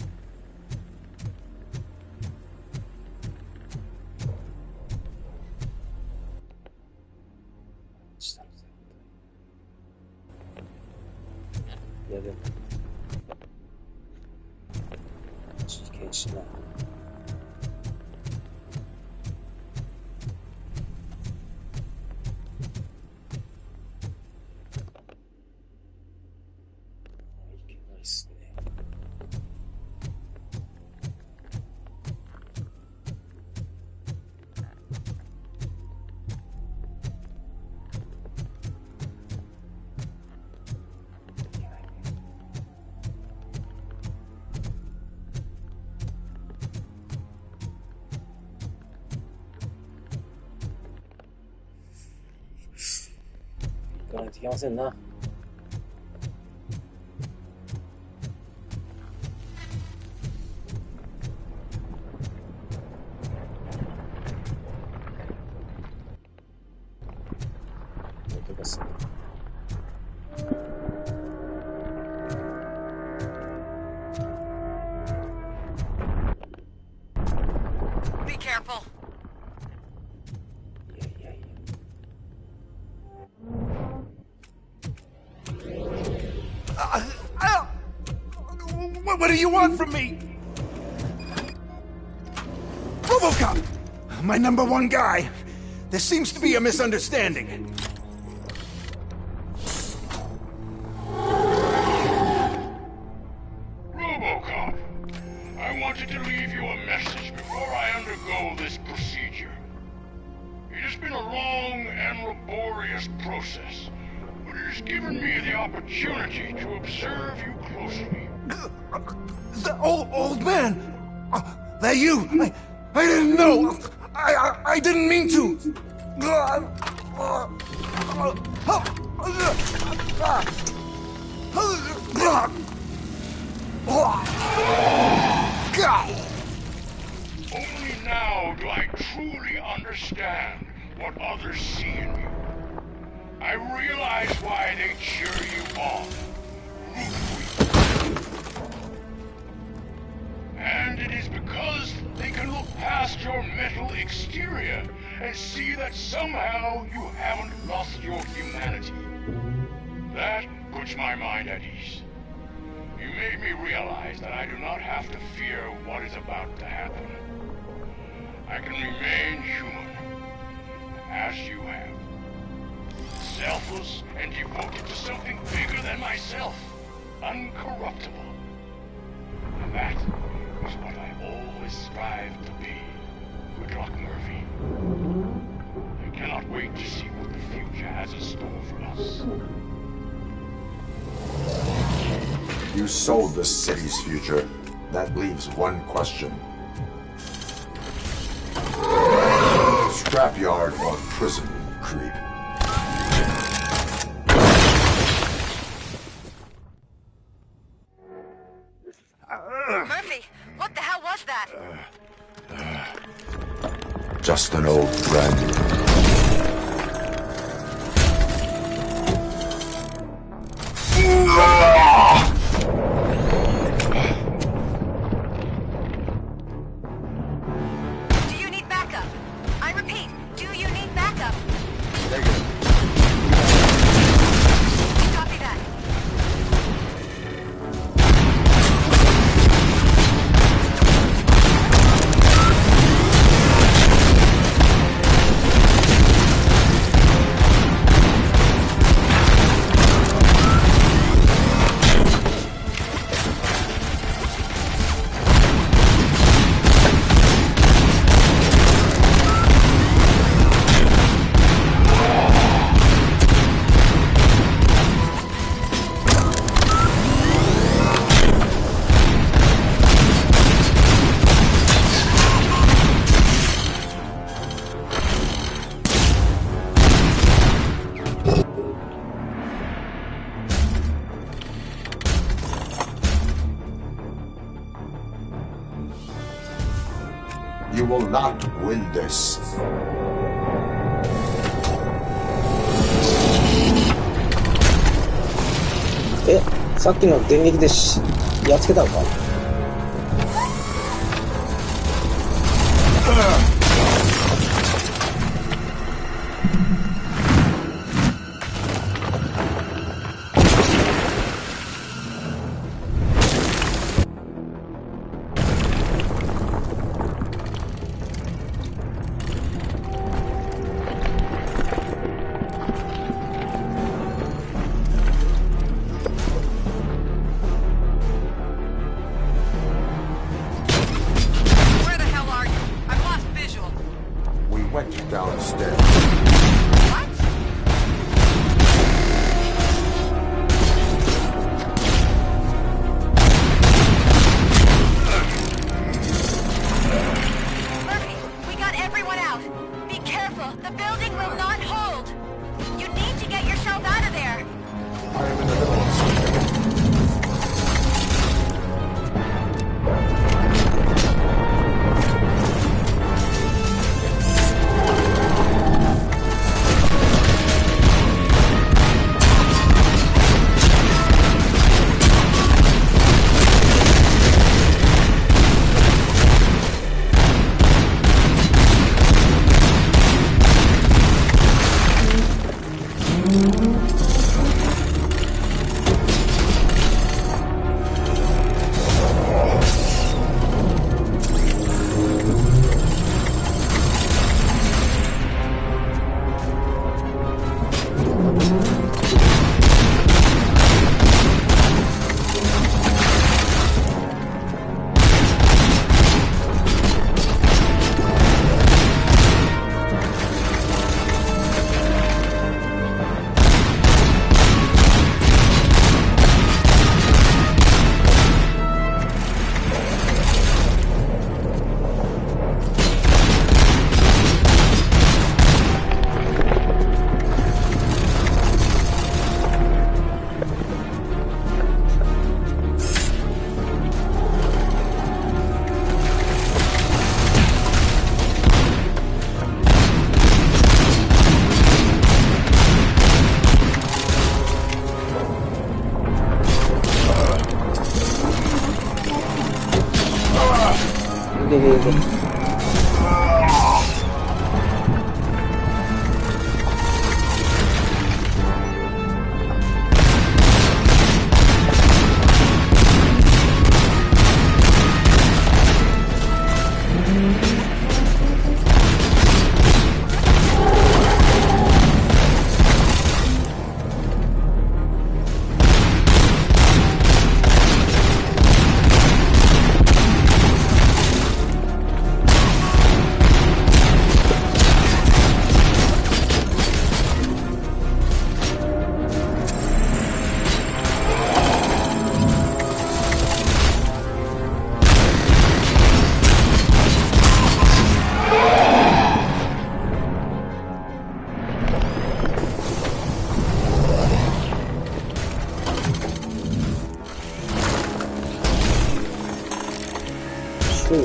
いやでも事件しない。かないといけませんな。Be careful. What do you want from me? RoboCop! My number one guy. There seems to be a misunderstanding. RoboCop, I wanted to leave you a message before I undergo this procedure. It has been a long and laborious process, but it has given me the opportunity to observe you closely. The old man! That you! I didn't know! I didn't mean to! Only now do I truly understand what others see in you. I realize why they cheer you on. And it is because they can look past your metal exterior and see that somehow you haven't lost your humanity. That puts my mind at ease. You made me realize that I do not have to fear what is about to happen. I can remain human, as you have. Selfless and devoted to something bigger than myself. Uncorruptible. And that is what I always strive to be, Woodrock Murphy. I cannot wait to see what the future has in store for us. You sold the city's future. That leaves one question. Scrapyard or prison, creep? Murphy, what the hell was that? Just an old friend. Do you need backup? I repeat, do you need backup? Copy that. You will not win this. Eh, さっきの電撃でやっつけたのか？Downstairs. What? Murphy, we got everyone out. Be careful. The building will not hold. You need to get yourself out of I am in the middle of something.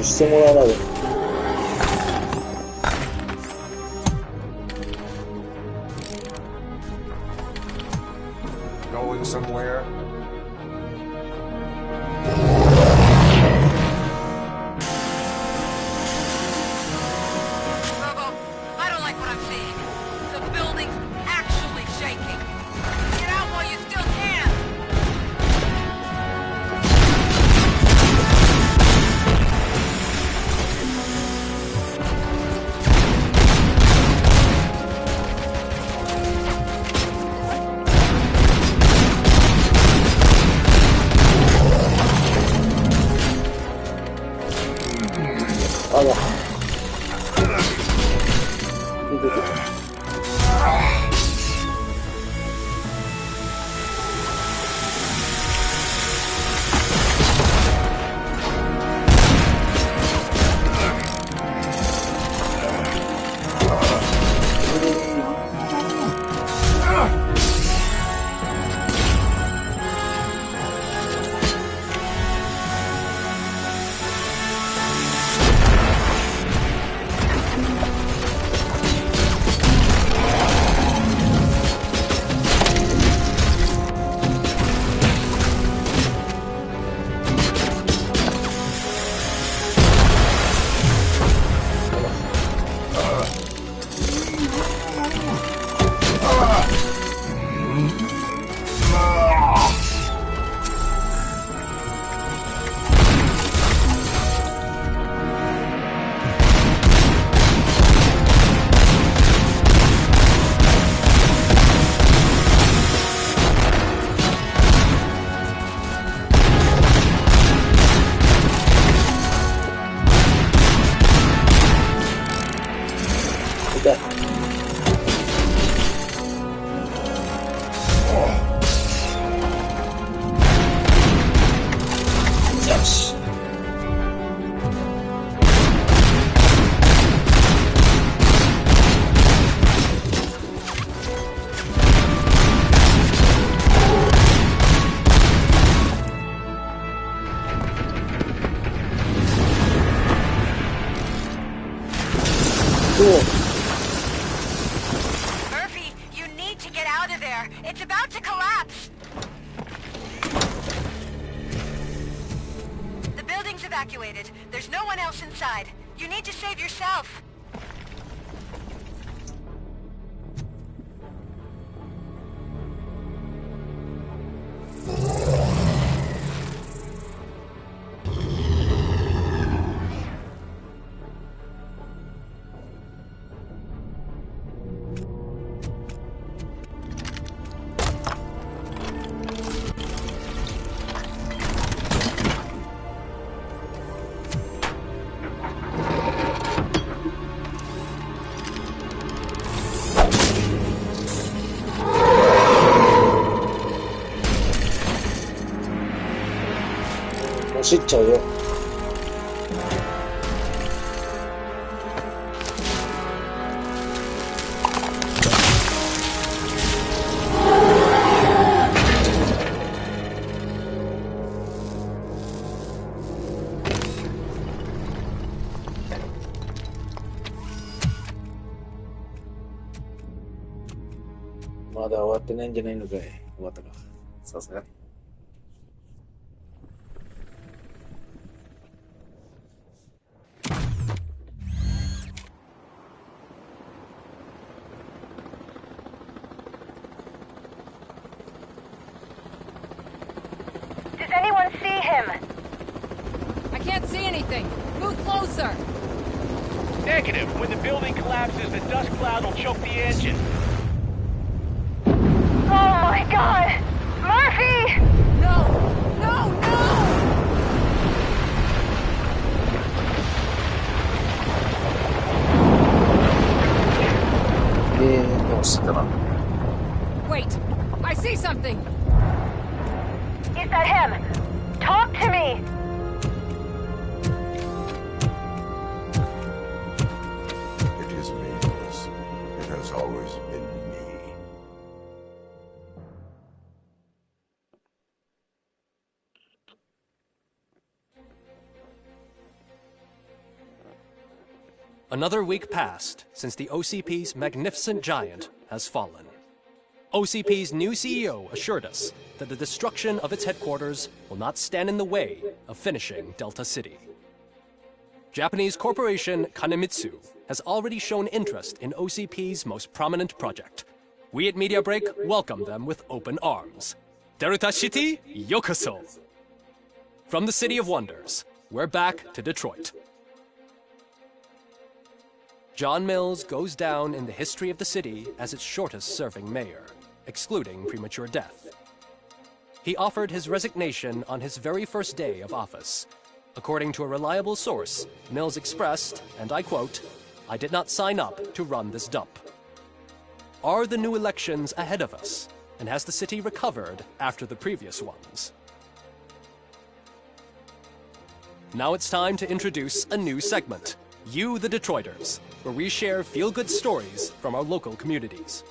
してもらわない。Going somewhere? Robo, I don't like what I'm seeing. The building's actually shaking. Get out while you still can. It's about to collapse! The building's evacuated. There's no one else inside. You need to save yourself.走っちゃうよ。まだ終わってないんじゃないのかい。終わったか。さすがに。Does anyone see him? I can't see anything. Move closer. Negative. When the building collapses, the dust cloud will choke the engine. Oh my god! Murphy! No! No! No! Wait! I see something! Is that him? Talk to me! It is me, Lewis. It has always been me. Another week passed since the OCP's magnificent giant has fallen. OCP's new CEO assured us that the destruction of its headquarters will not stand in the way of finishing Delta City. Japanese corporation Kanemitsu has already shown interest in OCP's most prominent project. We at Media Break welcome them with open arms. Delta City, yokoso! From the City of Wonders, we're back to Detroit. John Mills goes down in the history of the city as its shortest-serving mayor, excluding premature death. He offered his resignation on his very first day of office. According to a reliable source, Mills expressed, and I quote, "I did not sign up to run this dump." Are the new elections ahead of us, and has the city recovered after the previous ones? Now it's time to introduce a new segment, You the Detroiters, where we share feel-good stories from our local communities.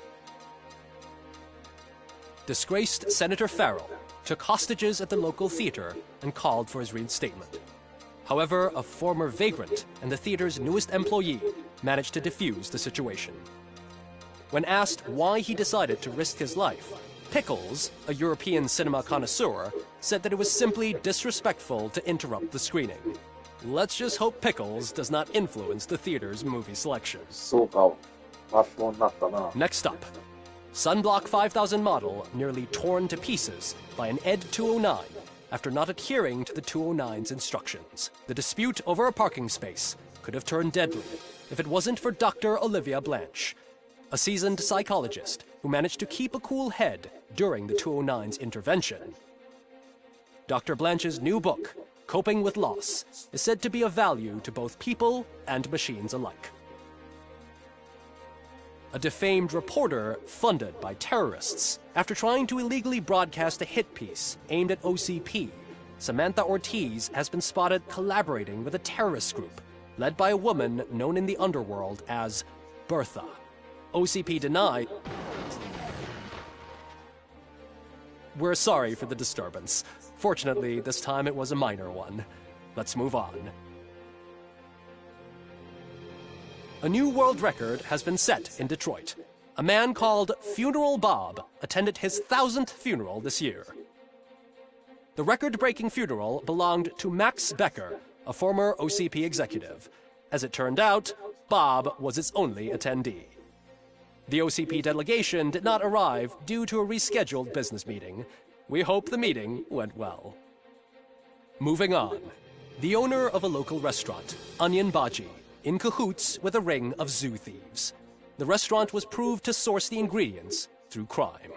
Disgraced Senator Farrell took hostages at the local theater and called for his reinstatement. However, a former vagrant and the theater's newest employee managed to defuse the situation. When asked why he decided to risk his life, Pickles, a European cinema connoisseur, said that it was simply disrespectful to interrupt the screening. Let's just hope Pickles does not influence the theater's movie selection. Next up, Sunblock 5000 model nearly torn to pieces by an ED 209 after not adhering to the 209's instructions. The dispute over a parking space could have turned deadly if it wasn't for Dr. Olivia Blanche, a seasoned psychologist who managed to keep a cool head during the 209's intervention. Dr. Blanche's new book, Coping with Loss, is said to be of value to both people and machines alike. A defamed reporter funded by terrorists after trying to illegally broadcast a hit piece aimed at OCP, Samantha Ortiz has been spotted collaborating with a terrorist group led by a woman known in the underworld as Bertha. OCP denied. We're sorry for the disturbance. Fortunately, this time it was a minor one. Let's move on. A new world record has been set in Detroit. a man called Funeral Bob attended his 1000th funeral this year. The record-breaking funeral belonged to Max Becker, a former OCP executive. As it turned out, Bob was its only attendee. The OCP delegation did not arrive due to a rescheduled business meeting. We hope the meeting went well. Moving on. The owner of a local restaurant, Onion Baji, in cahoots with a ring of zoo thieves. The restaurant was proved to source the ingredients through crime.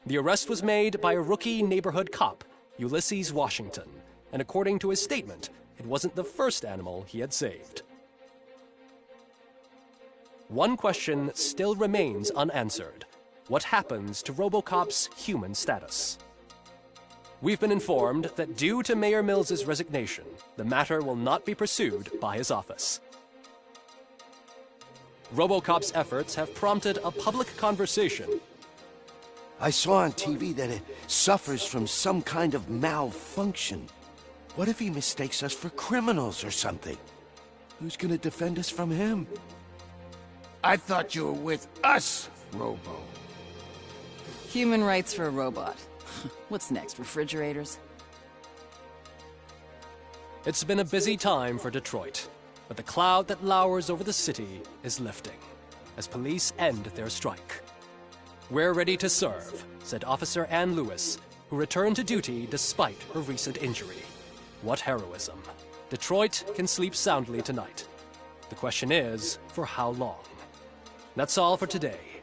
The arrest was made by a rookie neighborhood cop, Ulysses Washington, and according to his statement, it wasn't the first animal he had saved. One question still remains unanswered. What happens to RoboCop's human status? We've been informed that due to Mayor Mills's resignation, the matter will not be pursued by his office. RoboCop's efforts have prompted a public conversation. I saw on TV that it suffers from some kind of malfunction. What if he mistakes us for criminals or something? Who's gonna defend us from him? I thought you were with us, Robo. Human rights for a robot. What's next, refrigerators? It's been a busy time for Detroit, but the cloud that lowers over the city is lifting as police end their strike. "We're ready to serve," said Officer Ann Lewis, who returned to duty despite her recent injury. What heroism. Detroit can sleep soundly tonight. The question is, for how long? That's all for today.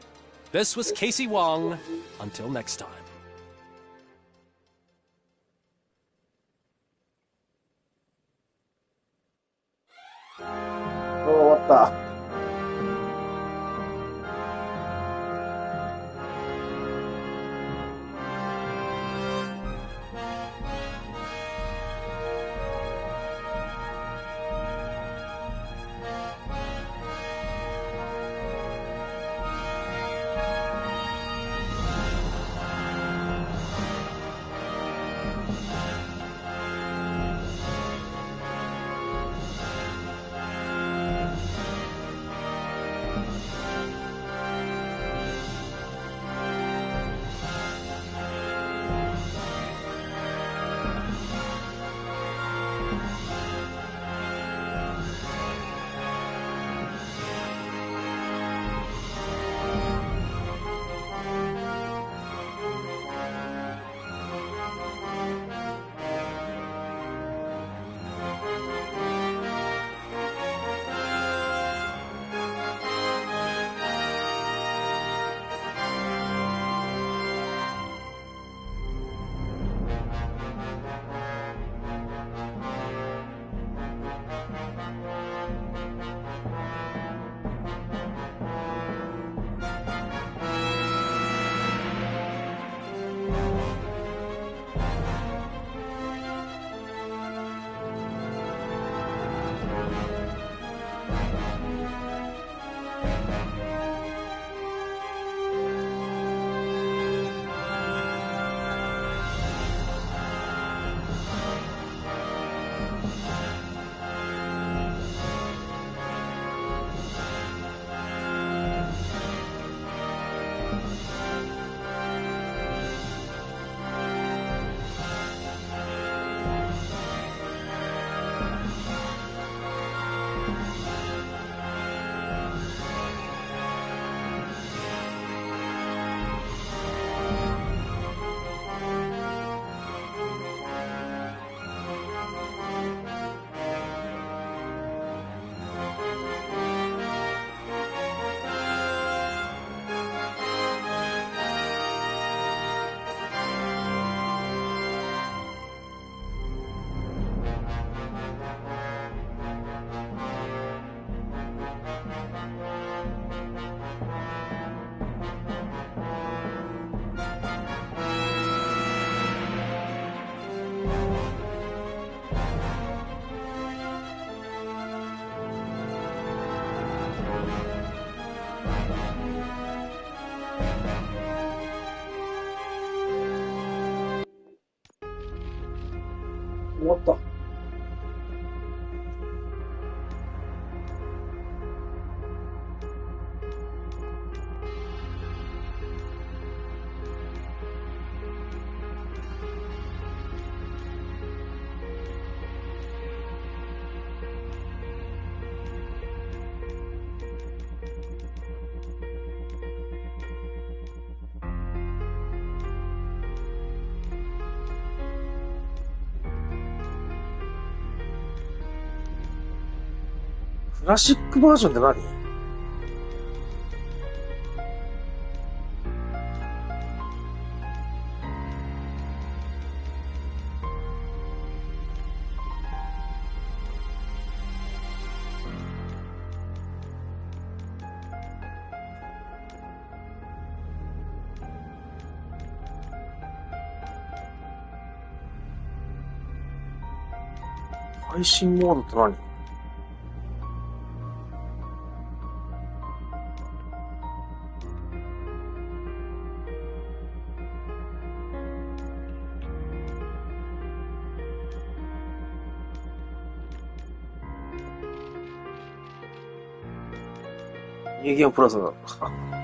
This was Casey Wong. Until next time. Oh, what the? What the? クラシックバージョンって何？配信モードって何？ニューゲームプラスだ。